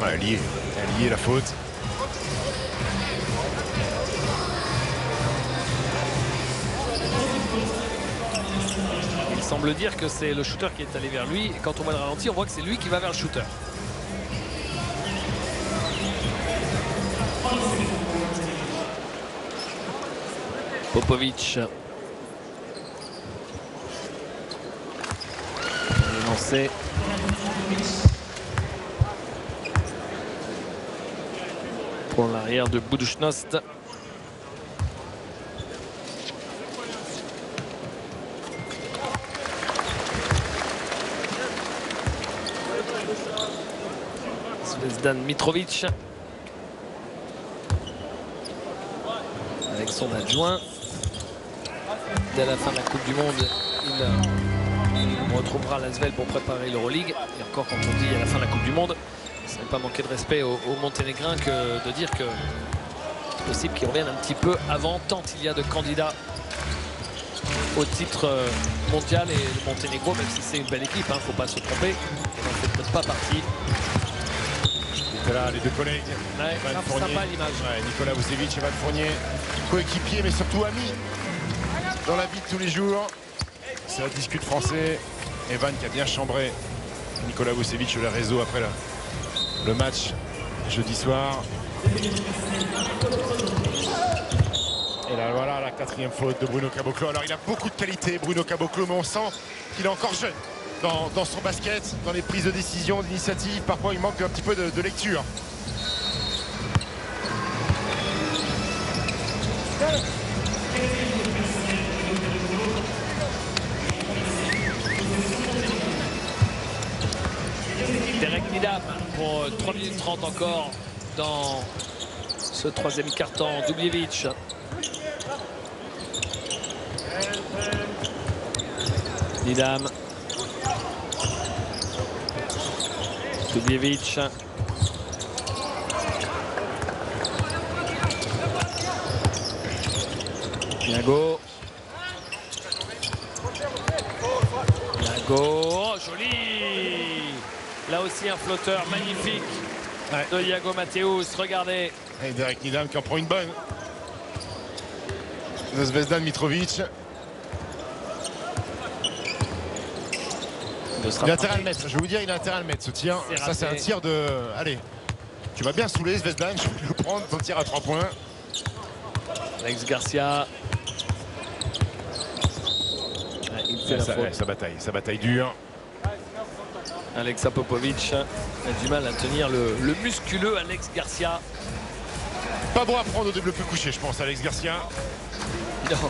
Ouais, lié la faute. Il semble dire que c'est le shooter qui est allé vers lui. Et quand on voit le ralenti, on voit que c'est lui qui va vers le shooter. Popovic. Il est lancé. Pour l'arrière de Budućnost. Zvezdan Mitrovic avec son adjoint. Dès la fin de la Coupe du Monde, il retrouvera l'Asvel pour préparer l'Euroleague. Et encore, quand on dit à la fin de la Coupe du Monde, ça n'est pas manquer de respect aux Monténégrins que de dire que c'est possible qu'ils reviennent un petit peu avant, tant il y a de candidats au titre mondial. Et le Monténégro, même si c'est une belle équipe, il ne faut pas se tromper, il n'en fait peut-être pas partie. Nicolas, les deux collègues. Ouais, sympa l'image. Ouais, Nicolas Vucevic et Van Fournier, coéquipiers mais surtout amis dans la vie de tous les jours. Ça discute français. Evan qui a bien chambré Nicolas Vucevic sur les réseaux après le match jeudi soir. Et là voilà la 4e faute de Bruno Caboclo. Alors il a beaucoup de qualité Bruno Caboclo, mais on sent qu'il est encore jeune dans son basket, dans les prises de décision, d'initiative. Parfois il manque un petit peu de lecture. Derek Nidam pour 3 minutes 30 encore dans ce 3e quart-temps. Dubljevic. Nidam. Dubljevic. Niago. Oh, joli! Là aussi un flotteur magnifique de Iago Matthews. Regardez. Et Derek Nidam qui en prend une bonne. De Zvezdan Mitrovic. Il a intérêt à le mettre. Je vais vous dire, il a intérêt à le mettre ce tir. Ça, c'est un tir de. Allez, tu vas bien saouler Zvezdan. Je vais le prendre, ton tir à 3 points. Alex Garcia. Il fait la faute. Sa bataille dure. Alexa Popovic a du mal à tenir le musculeux Alex Garcia. Pas bon à prendre au développé couché, je pense, Alex Garcia. Non.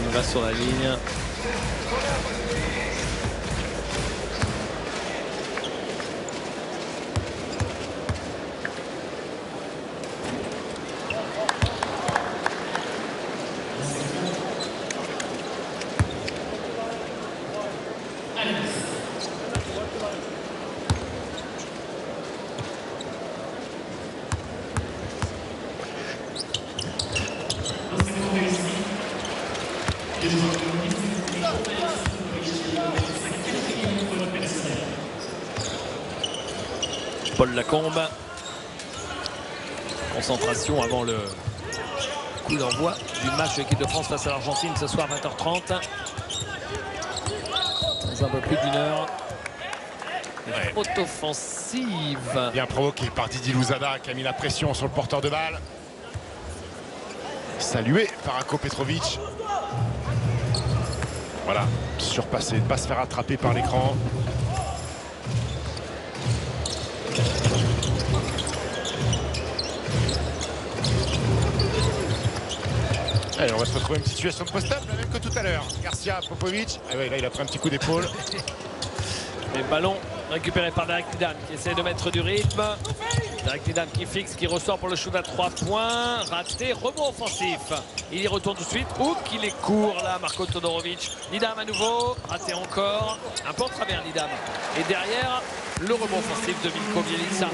Il va sur la ligne. Paul Lacombe. Concentration avant le coup d'envoi du match de l'équipe de France face à l'Argentine ce soir 20h30. Dans un peu plus d'1 heure. Faute offensive. Bien provoqué par Didi Louzada qui a mis la pression sur le porteur de balle. Salué par Ako Petrovic. Voilà, surpasser, ne pas se faire attraper par l'écran. Allez, on va se retrouver une situation de post-up, la même que tout à l'heure. Garcia, Popovic. Ah ouais, là, il a pris un petit coup d'épaule. Les ballons récupérés par Derek Nidan qui essaie de mettre du rythme. Derek Nidan qui fixe, qui ressort pour le shoot à 3 points. Raté, rebond offensif. Il y retourne tout de suite. Ouh, qu'il est court là, Marko Todorovic. Nidan à nouveau, raté encore. Un peu en travers Nidan. Et derrière, le rebond offensif de Milko Bjelica.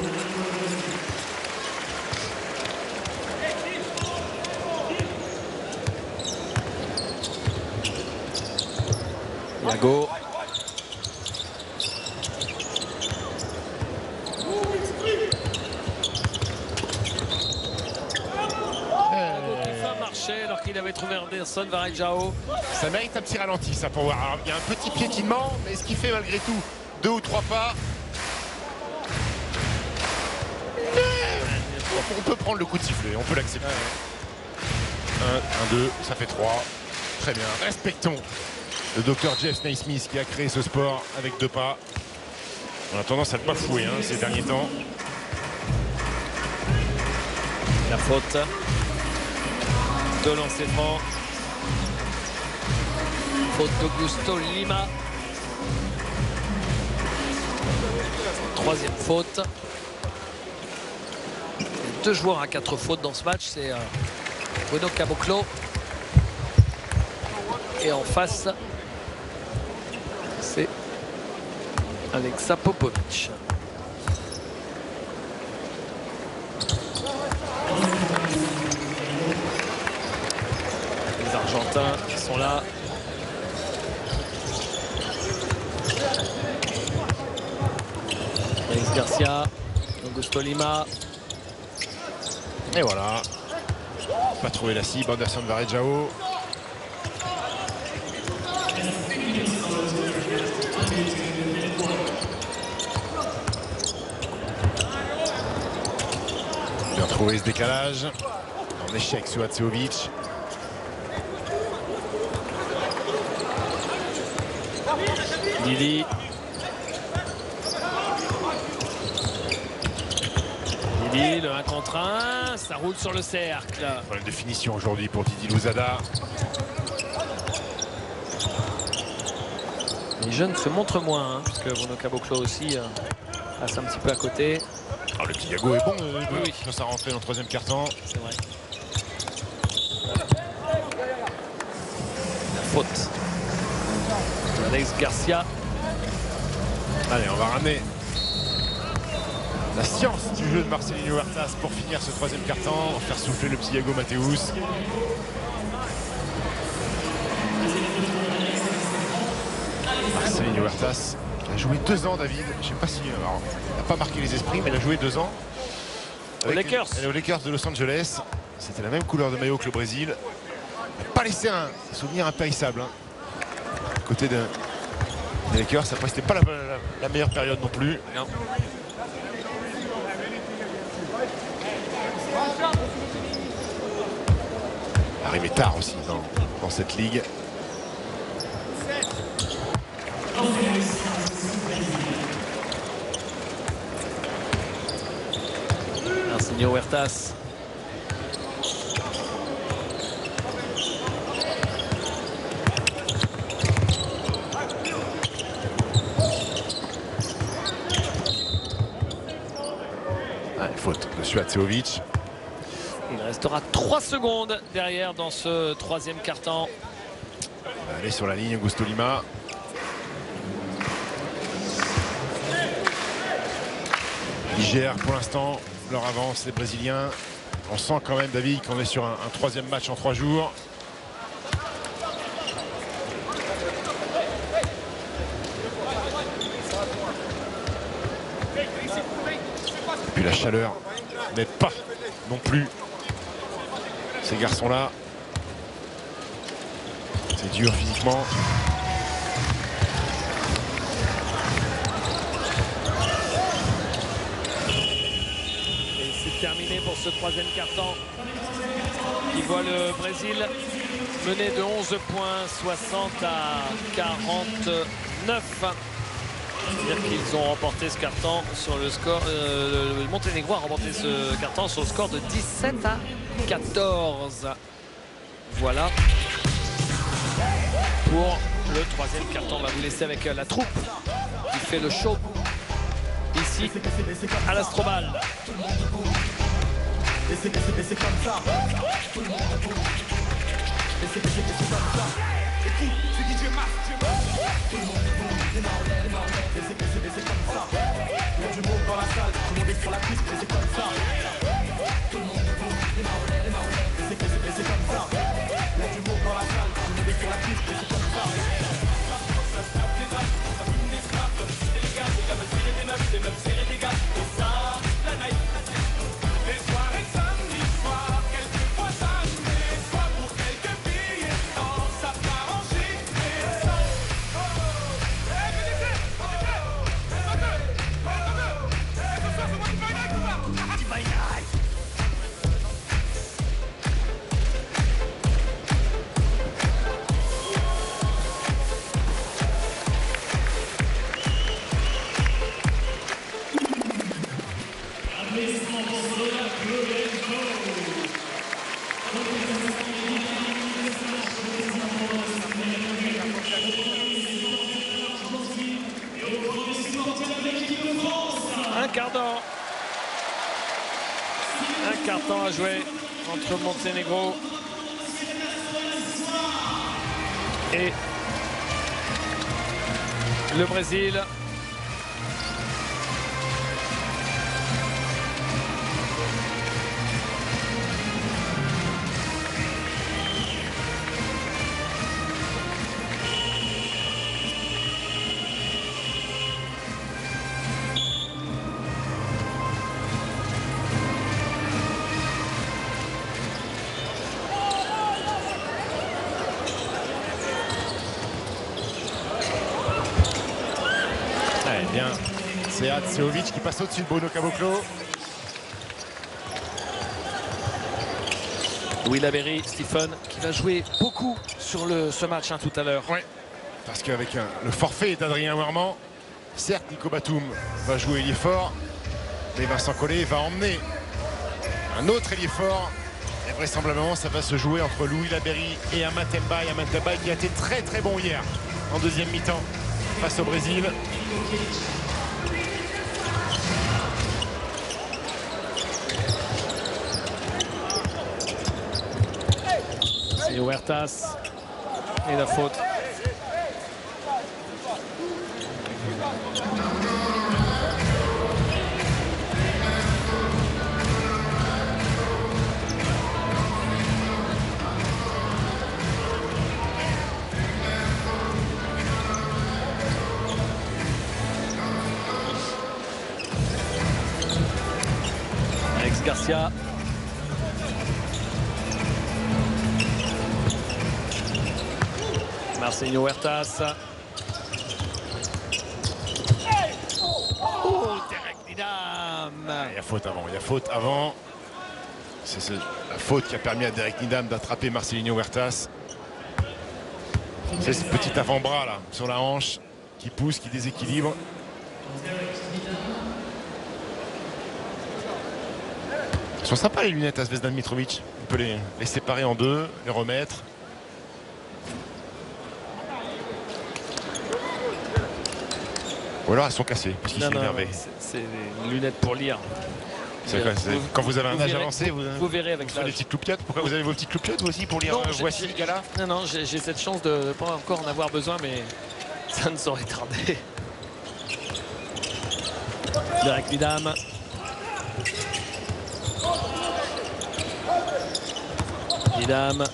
Iago. Alors qu'il avait trouvé Anderson Varejao. Ça mérite un petit ralenti, ça, pour voir. Alors, il y a un petit piétinement, mais ce qui fait malgré tout 2 ou 3 pas. On peut prendre le coup de sifflet, on peut l'accepter. 1, 2, ça fait 3. Très bien, respectons le docteur Jeff Naismith qui a créé ce sport avec 2 pas. On a tendance à le bafouer ces derniers temps. La faute de lancer franc. Faute d'Augusto Lima. 3e faute. 2 joueurs à 4 fautes dans ce match. C'est Bruno Caboclo. Et en face, c'est Alexa Popovic. Les Argentins qui sont là. Alex Garcia, Augusto Lima. Et voilà. Pas trouvé la cible, Anderson Varejao. Bien trouvé ce décalage. En échec sur Suhatsevic. Lili. Lili, le 1 contre 1, ça roule sur le cercle. Problème de finition aujourd'hui pour Didi Louzada. Les jeunes se montrent moins, puisque Bruno Caboclo aussi passe un petit peu à côté. Alors, le petit Iago est bon, oui. Quand ça rentré dans le 3e quart-temps. C'est vrai. La faute. Alex Garcia. Allez, on va ramener la science du jeu de Marcelinho Huertas pour finir ce 3e quart-temps, faire souffler le petit Iago Mateus. Marcelinho Huertas a joué 2 ans, David. Je sais pas si il n'a pas marqué les esprits, mais il a joué 2 ans Aux Lakers. Aux Lakers de Los Angeles. C'était la même couleur de maillot que le Brésil. Il n'a pas laissé un souvenir impérissable. Côté des Lakers, après c'était pas la meilleure période non plus. Non. Arrivé tard aussi dans cette ligue. Marcelinho Huertas. Faute de Suhatsevic. Il restera 3 secondes derrière dans ce 3e quart-temps. Allez sur la ligne, Augusto Lima. Ils gèrent pour l'instant leur avance, les Brésiliens. On sent quand même, David, qu'on est sur un 3e match en 3 jours. Et puis la chaleur n'aide pas non plus ces garçons-là. C'est dur physiquement. Et c'est terminé pour ce 3e quart-temps qui voit le Brésil mené de 11 points, 60 à 49. C'est-à-dire qu'ils ont remporté ce carton sur le score. Le Monténégro a remporté ce carton sur le score de 17 à 14. Voilà pour le troisième carton. On va vous laisser avec la troupe qui fait le show ici à l'Astrobal. Et c'est comme ça. Et c'est comme ça. Écoute, c'est DJ Max. Tout le monde et c'est comme ça. Il y a du monde dans la salle, tout le monde est sur la piste, et c'est comme ça. Tout le monde et c'est comme ça. Il y a du monde dans la salle, tout le monde est sur la piste, et c'est comme ça. Un carton à jouer entre Monténégro et le Brésil. C'est Hatseovic qui passe au-dessus de Bruno Caboclo. Louis Laberry, Stephen, qui va jouer beaucoup sur ce match tout à l'heure. Oui, parce qu'avec le forfait d'Adrien Werman, certes Nico Batum va jouer ailier fort, mais Vincent Collet va emmener un autre ailier fort. Et vraisemblablement, ça va se jouer entre Louis Laberry et Amath Mbaye. Amath Mbaye qui a été très très bon hier en deuxième mi-temps face au Brésil. Et Huertas et la faute. Alex Garcia. Marcelinho Huertas. Oh, Derek Needham. Il y a faute avant, C'est la faute qui a permis à Derek Needham d'attraper Marcelinho Huertas. C'est ce petit avant-bras là, sur la hanche, qui pousse, qui déséquilibre. Elles sont sympas les lunettes à Zvezdan Mitrovic. On peut les séparer en deux, les remettre. Ou alors elles sont cassées, parce qu'il s'est énervé. C'est des lunettes pour lire. Quand vous avez un âge avancé, vous verrez avec les petites loupiottes. Pourquoi vous avez vos petites loupiottes vous aussi pour lire Voici Gala? Non, j'ai cette chance de ne pas encore en avoir besoin, mais ça ne saurait tarder. Derek Needham. Needham.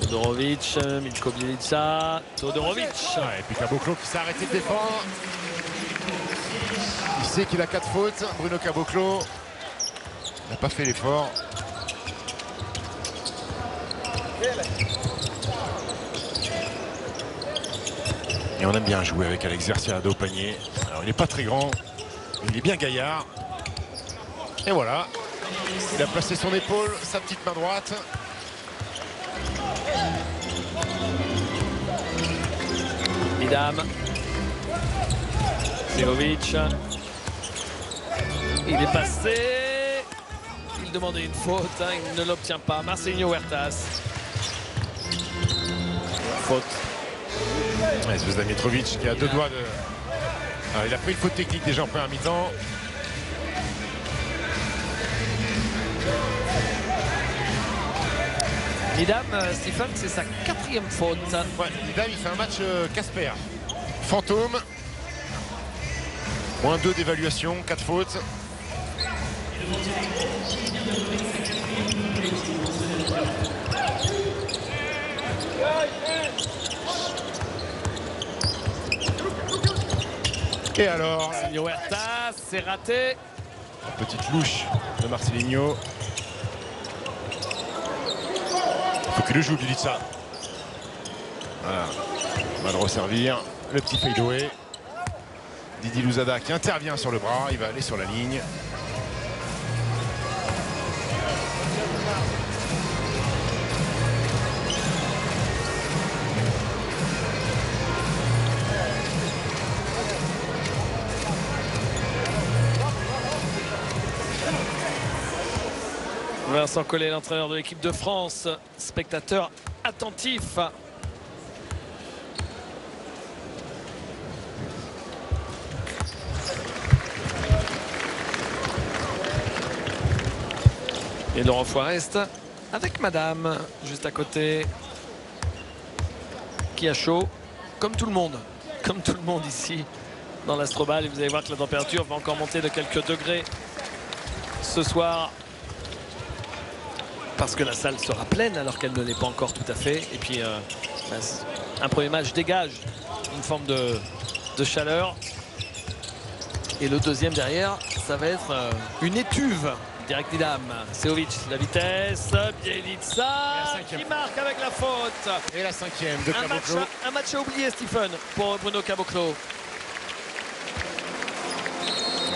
Todorovic, Milko Bielica, Todorovic. Et puis Caboclo qui s'est arrêté de défendre. Il sait qu'il a 4 fautes. Bruno Caboclo n'a pas fait l'effort. Et on aime bien jouer avec Alex Garcia au panier. Alors il n'est pas très grand, mais il est bien gaillard. Et voilà, il a placé son épaule, sa petite main droite. Idam. Seovic. Il est passé. Il demandait une faute. Hein, il ne l'obtient pas. Marcelinho Huertas. Faute. Ouais, Zvezdan Mitrovic qui a deux doigts de... Alors, il a pris une faute technique déjà en première mi-temps. Idam, Stephen, c'est sa 4e faute. Ouais, Idam, il fait un match Casper. Fantôme. -2 d'évaluation, 4 fautes. Et alors, Marcelinho Huertas, c'est raté. la petite louche de Marcelinho. Faut qu'il le joue, Bjelica. Voilà. On va le resservir. Le petit fadeaway. Didi Louzada qui intervient sur le bras. Il va aller sur la ligne. Vincent Collet, l'entraîneur de l'équipe de France, spectateur attentif. Et Laurent Forest avec Madame, juste à côté, qui a chaud, comme tout le monde ici dans l'Astrobal. Et vous allez voir que la température va encore monter de quelques degrés ce soir. Parce que la salle sera pleine alors qu'elle ne l'est pas encore tout à fait. Et puis un premier match dégage une forme de chaleur. Et le deuxième derrière, ça va être une étuve. Direct Idam, Seovic, la vitesse, Bjelica qui marque avec la faute. Et la 5e de Caboclo. Un match à oublier, Stephen, pour Bruno Caboclo.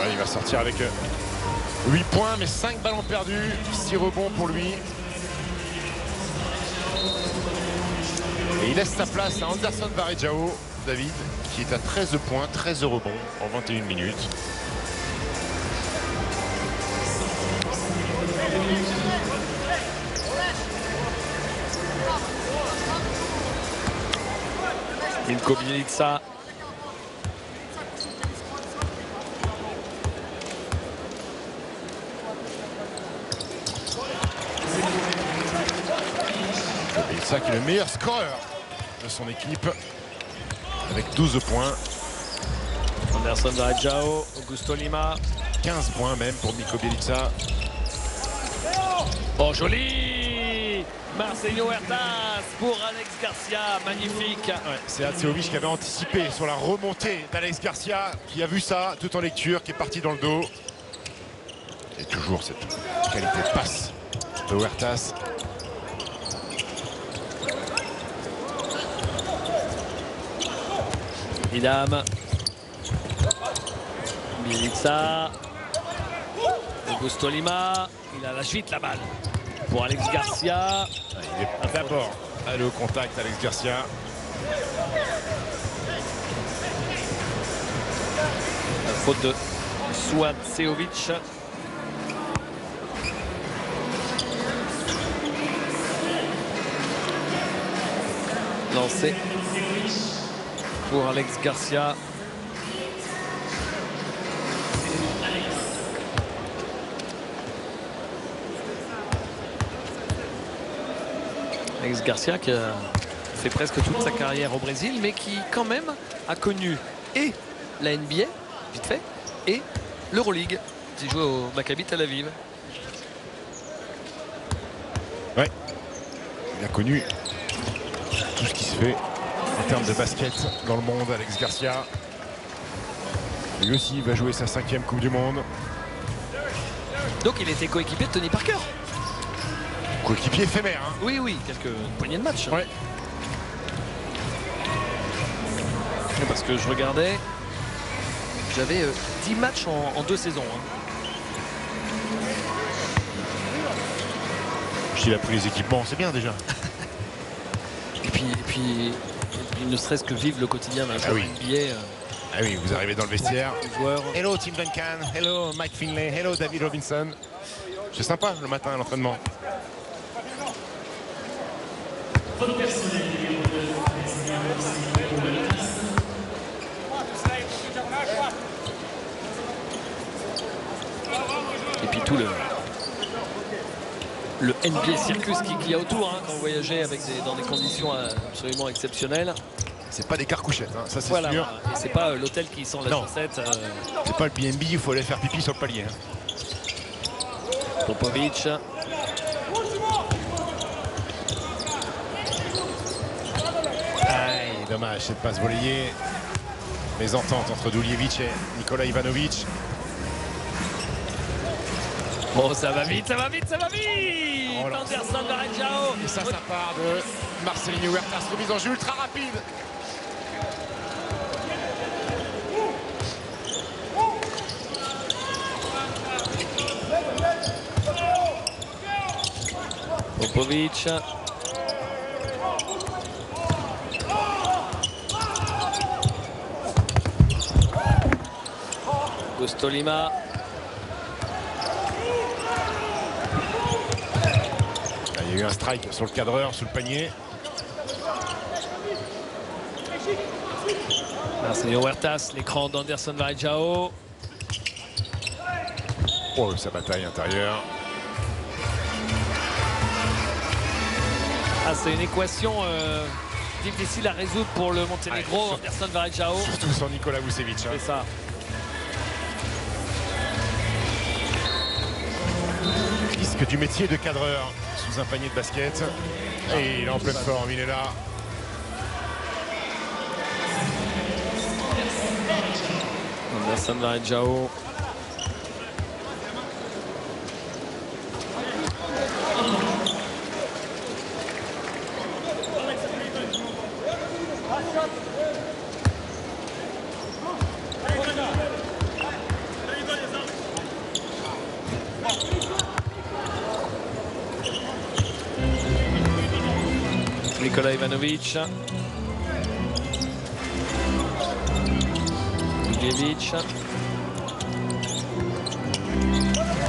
Ouais, il va sortir avec 8 points, mais 5 ballons perdus, 6 rebonds pour lui. Et il laisse sa place à Anderson Varejao, David, qui est à 13 points, 13 rebonds en 21 minutes. Milko Bjelica. Bjelica qui est le meilleur scoreur de son équipe avec 12 points. Anderson Varejao, Augusto Lima. 15 points même pour Milko Bjelica. Oh, joli! Marcelinho Huertas pour Alex Garcia, magnifique. Ouais, c'est Hatseovic qui avait anticipé sur la remontée d'Alex Garcia, qui a vu ça tout en lecture, qui est parti dans le dos. Et toujours cette qualité de passe de Huertas. Idam. Bjelica. Augusto Lima. Il a lâché vite la balle pour Alex Garcia. Il est d'abord allé au contact, Alex Garcia. La faute de Suat Seovic. Lancé pour Alex Garcia. Alex Garcia qui a fait presque toute sa carrière au Brésil, mais qui quand même a connu et la NBA, vite fait, et l'Euroleague. Il joue au Maccabi Tel Aviv. Ouais, il a connu tout ce qui se fait en termes de basket dans le monde. Alex Garcia, lui aussi, va jouer sa 5e Coupe du Monde. Donc il était coéquipier de Tony Parker. Coéquipier éphémère. Hein. Oui, oui, quelques poignées de match. Ouais. Parce que je regardais, j'avais 10 matchs en 2 saisons. Hein. S'il a pris les équipements, c'est bien déjà. puis ne serait-ce que vivre le quotidien d'un joueur NBA. Ah oui, vous arrivez dans le vestiaire. Joueur. Hello Tim Duncan, hello Mike Finlay, hello David Robinson. C'est sympa le matin à l'entraînement. Et puis tout le NBA circus qu'il y a autour quand vous voyagez dans des conditions absolument exceptionnelles. C'est pas des carcouchettes, hein, ça c'est Voilà, sûr. et c'est pas l'hôtel qui sent la chaussette. C'est pas le BNB, il faut aller faire pipi sur le palier. Popovic. Aïe, dommage cette passe volleyée. Mésentente entre Duljevic et Nikola Ivanovic. Oh, ça va vite, ça va vite, ça va vite. Oh là. Anderson Varejao. Et ça part de Marcelinho Huertas, remise en jeu ultra rapide. Popovic. Gostolima. Il y a eu un strike sur le cadreur, sous le panier. Marcelinho Huertas, l'écran d'Anderson Varejao. Oh, sa bataille intérieure. C'est une équation difficile à résoudre pour le Monténégro. Anderson Varejao. Surtout sans Nikola Vucevic. C'est ça. Risque du métier de cadreur sous un panier de basket. Et il est en pleine forme, il est là. Anderson Varejao. Nikola Ivanovic. Duljevic.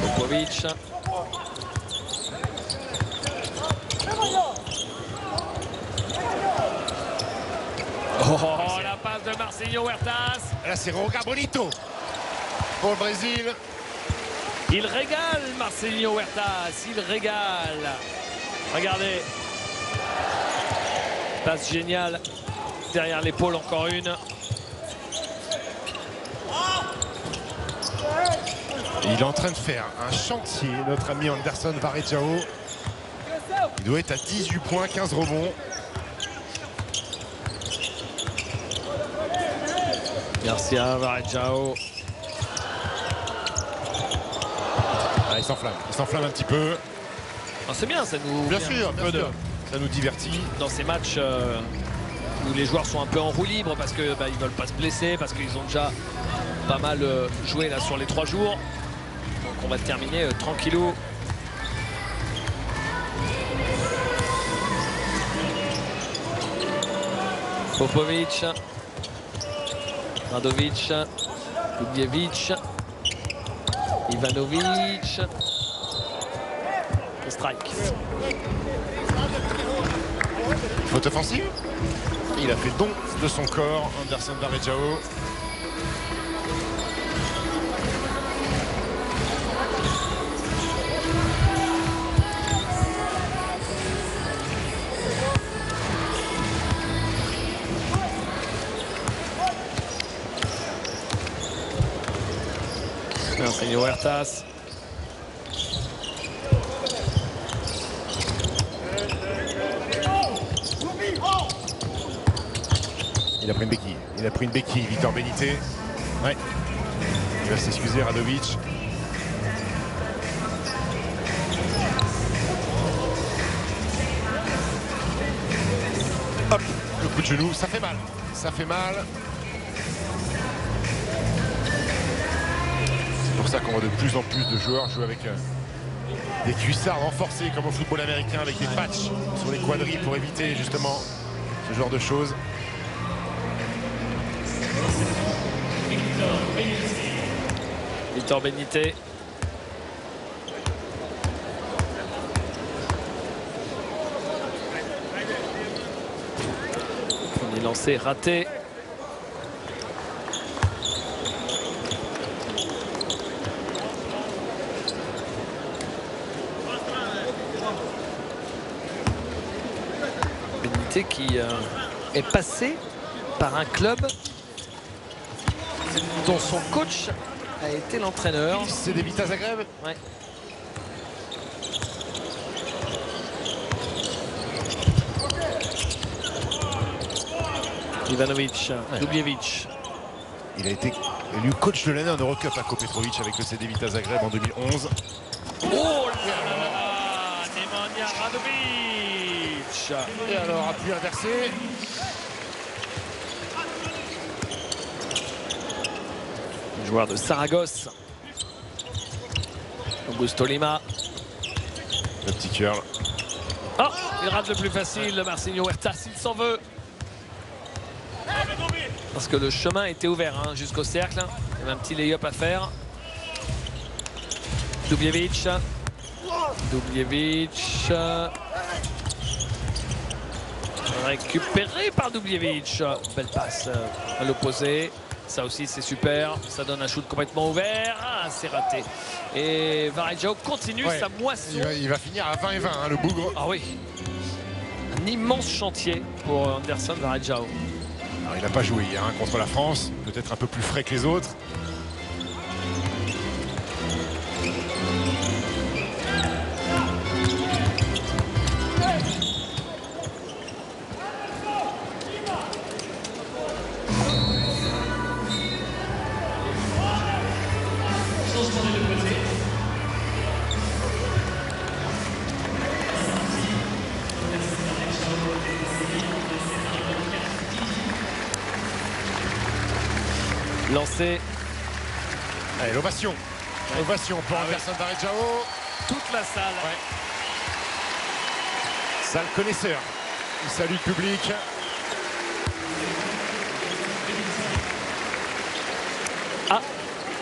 Popovic. Oh, la passe de Marcelinho Huertas. Là, c'est Roga Bonito pour le Brésil. Il régale Marcelinho Huertas, il régale. Regardez. Passe géniale. Derrière l'épaule, encore une. Il est en train de faire un chantier, notre ami Anderson Varejao. Il doit être à 18 points, 15 rebonds. Garcia, Varejao. Ah, il s'enflamme un petit peu. C'est bien, ça nous... Bien sûr, ça nous divertit. Dans ces matchs où les joueurs sont un peu en roue libre parce qu'ils ne veulent pas se blesser, parce qu'ils ont déjà pas mal joué là sur les 3 jours. Donc on va terminer tranquillou. Popovic, Radovic, Duljevic, Ivanovic. Le strike. Faute offensive. Il a fait don de son corps, Anderson Varejao. Marcelinho Huertas. Il a pris une béquille. Il a pris une béquille, Victor Benité. Ouais. Il va s'excuser, Radovic. Hop, le coup de genou, ça fait mal. Ça fait mal. C'est pour ça qu'on voit de plus en plus de joueurs jouer avec des cuissards renforcés comme au football américain avec des patchs sur les quadrilles pour éviter justement ce genre de choses. Victor Benité. Premier lancé raté. Benité qui est passé par un club dont son coach a été l'entraîneur. C'est des Vita Zagreb. Ouais. Ivanovic, Dubljevic. Il a été élu coach de l'année en Eurocup à Petrovic avec le CD Vita Zagreb en 2011. Oh là là, Nemanja Radovic. Et alors, appui inversé. Joueur de Saragosse. Augusto Lima. Le petit curl. Oh, il rate le plus facile, le Marcinho Huertas, il s'en veut. Parce que le chemin était ouvert hein, jusqu'au cercle. Il y avait un petit lay-up à faire. Dubljevic. Dubljevic. Récupéré par Dubljevic. Belle passe à l'opposé. Ça aussi c'est super. Ça donne un shoot complètement ouvert. Ah, c'est raté. Et Varejao continue sa moisson. Il va finir à 20 et 20, hein, le bougre. Ah oui. Un immense chantier pour Anderson Varejao. Alors, il n'a pas joué hier hein, contre la France. Peut-être un peu plus frais que les autres. Lancé. Allez, l'ovation. Ovation pour Anderson Varejao. Toute la salle. Ouais. Salle connaisseur. Il salue le public. Ah,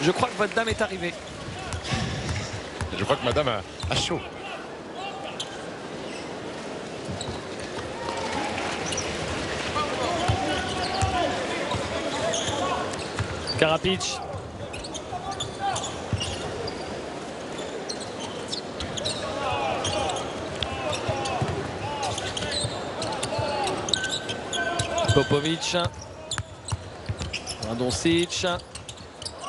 je crois que votre dame est arrivée. Je crois que madame a chaud. Karapic. Popovic. Radoncic.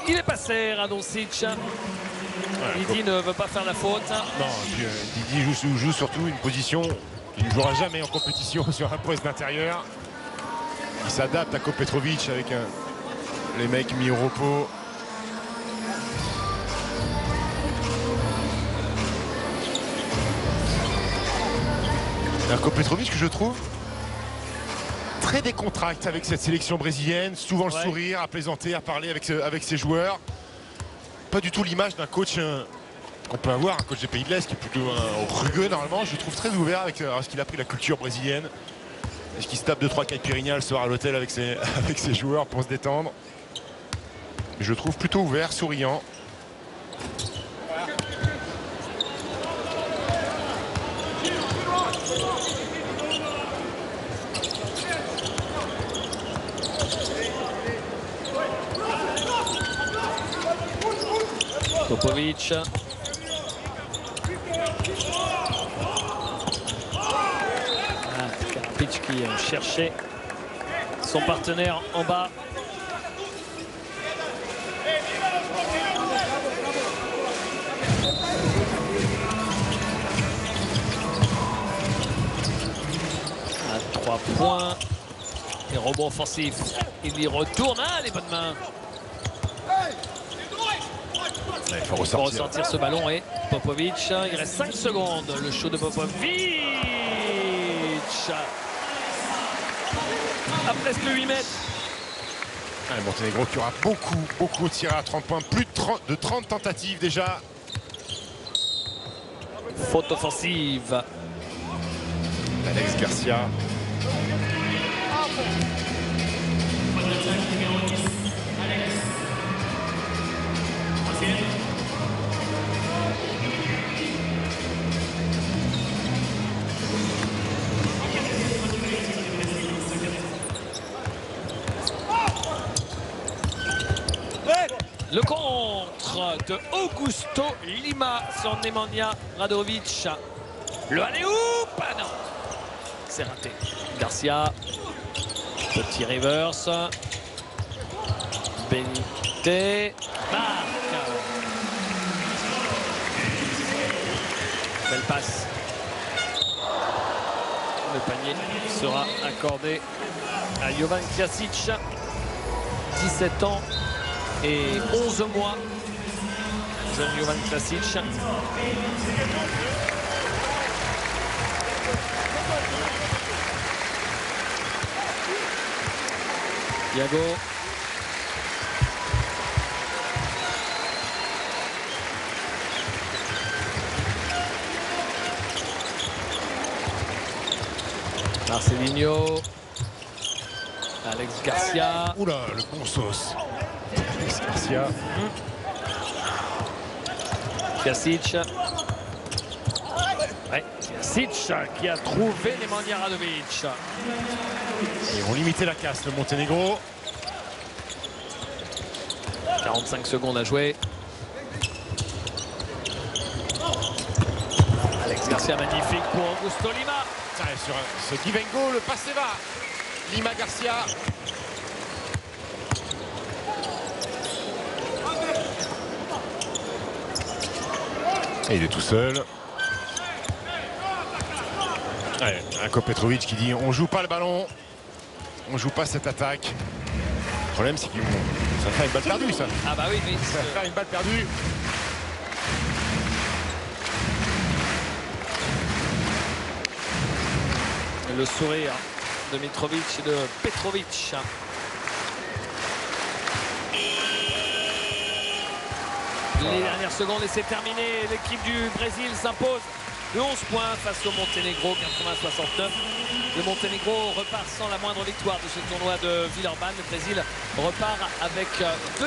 Il est passé, Radoncic. Didi ne veut pas faire la faute. Non, puis, Didi joue surtout une position qu'il ne jouera jamais en compétition sur un poste d'intérieur. Il s'adapte à Petrovic avec les mecs mis au repos. Petrovic que je trouve très décontracté avec cette sélection brésilienne, souvent le sourire, à plaisanter, à parler avec ses joueurs. Pas du tout l'image d'un coach qu'on peut avoir, un coach des Pays de l'Est qui est plutôt rugueux normalement. Je le trouve très ouvert avec ce qu'il a pris la culture brésilienne. Est-ce qu'il se tape 2-3 caipirinhas le soir à l'hôtel avec ses joueurs pour se détendre. Je le trouve plutôt ouvert, souriant. Popovic. Karapic qui cherchait son partenaire en bas. À 3 points. Et rebond offensif. Il y retourne. Ah, les bonnes mains. Il faut ressortir ce ballon et Popovic. Il reste 5 secondes. Le show de Popovic. À presque 8 mètres. Monténégro qui aura beaucoup tiré à 30 points. Plus de 30 tentatives déjà. Faute offensive. Alex Garcia. Le contre de Augusto Lima sur Nemanja Radovic. Le alley-oop, ah non, c'est raté. Garcia, petit reverse. Benitez marque. Belle passe. Le panier sera accordé à Jovan Krasic, 17 ans et 11 mois. Jeune Jovan Krasic. Thiago. Marcelinho. Alex Garcia. Oula, le bon sauce. Alex Garcia. Krasic. Ouais, Krasic qui a trouvé Nemanja Radovic. Ils vont limiter la casse, le Monténégro. 45 secondes à jouer. Alex Garcia, magnifique pour Augusto Lima. Tiens, sur ce give and go, le passé va. Lima Garcia. Et il est tout seul. Allez, un Petrovic qui dit on joue pas le ballon, on joue pas cette attaque. Le problème c'est que ça fait une balle perdue ça. Ah bah oui, mais Ça va faire une balle perdue. le sourire de Mitrovic et de Petrovic. Les dernières secondes et c'est terminé. L'équipe du Brésil s'impose de 11 points face au Monténégro, 80-69. Le Monténégro repart sans la moindre victoire de ce tournoi de Villeurbanne. Le Brésil repart avec 2 victoires.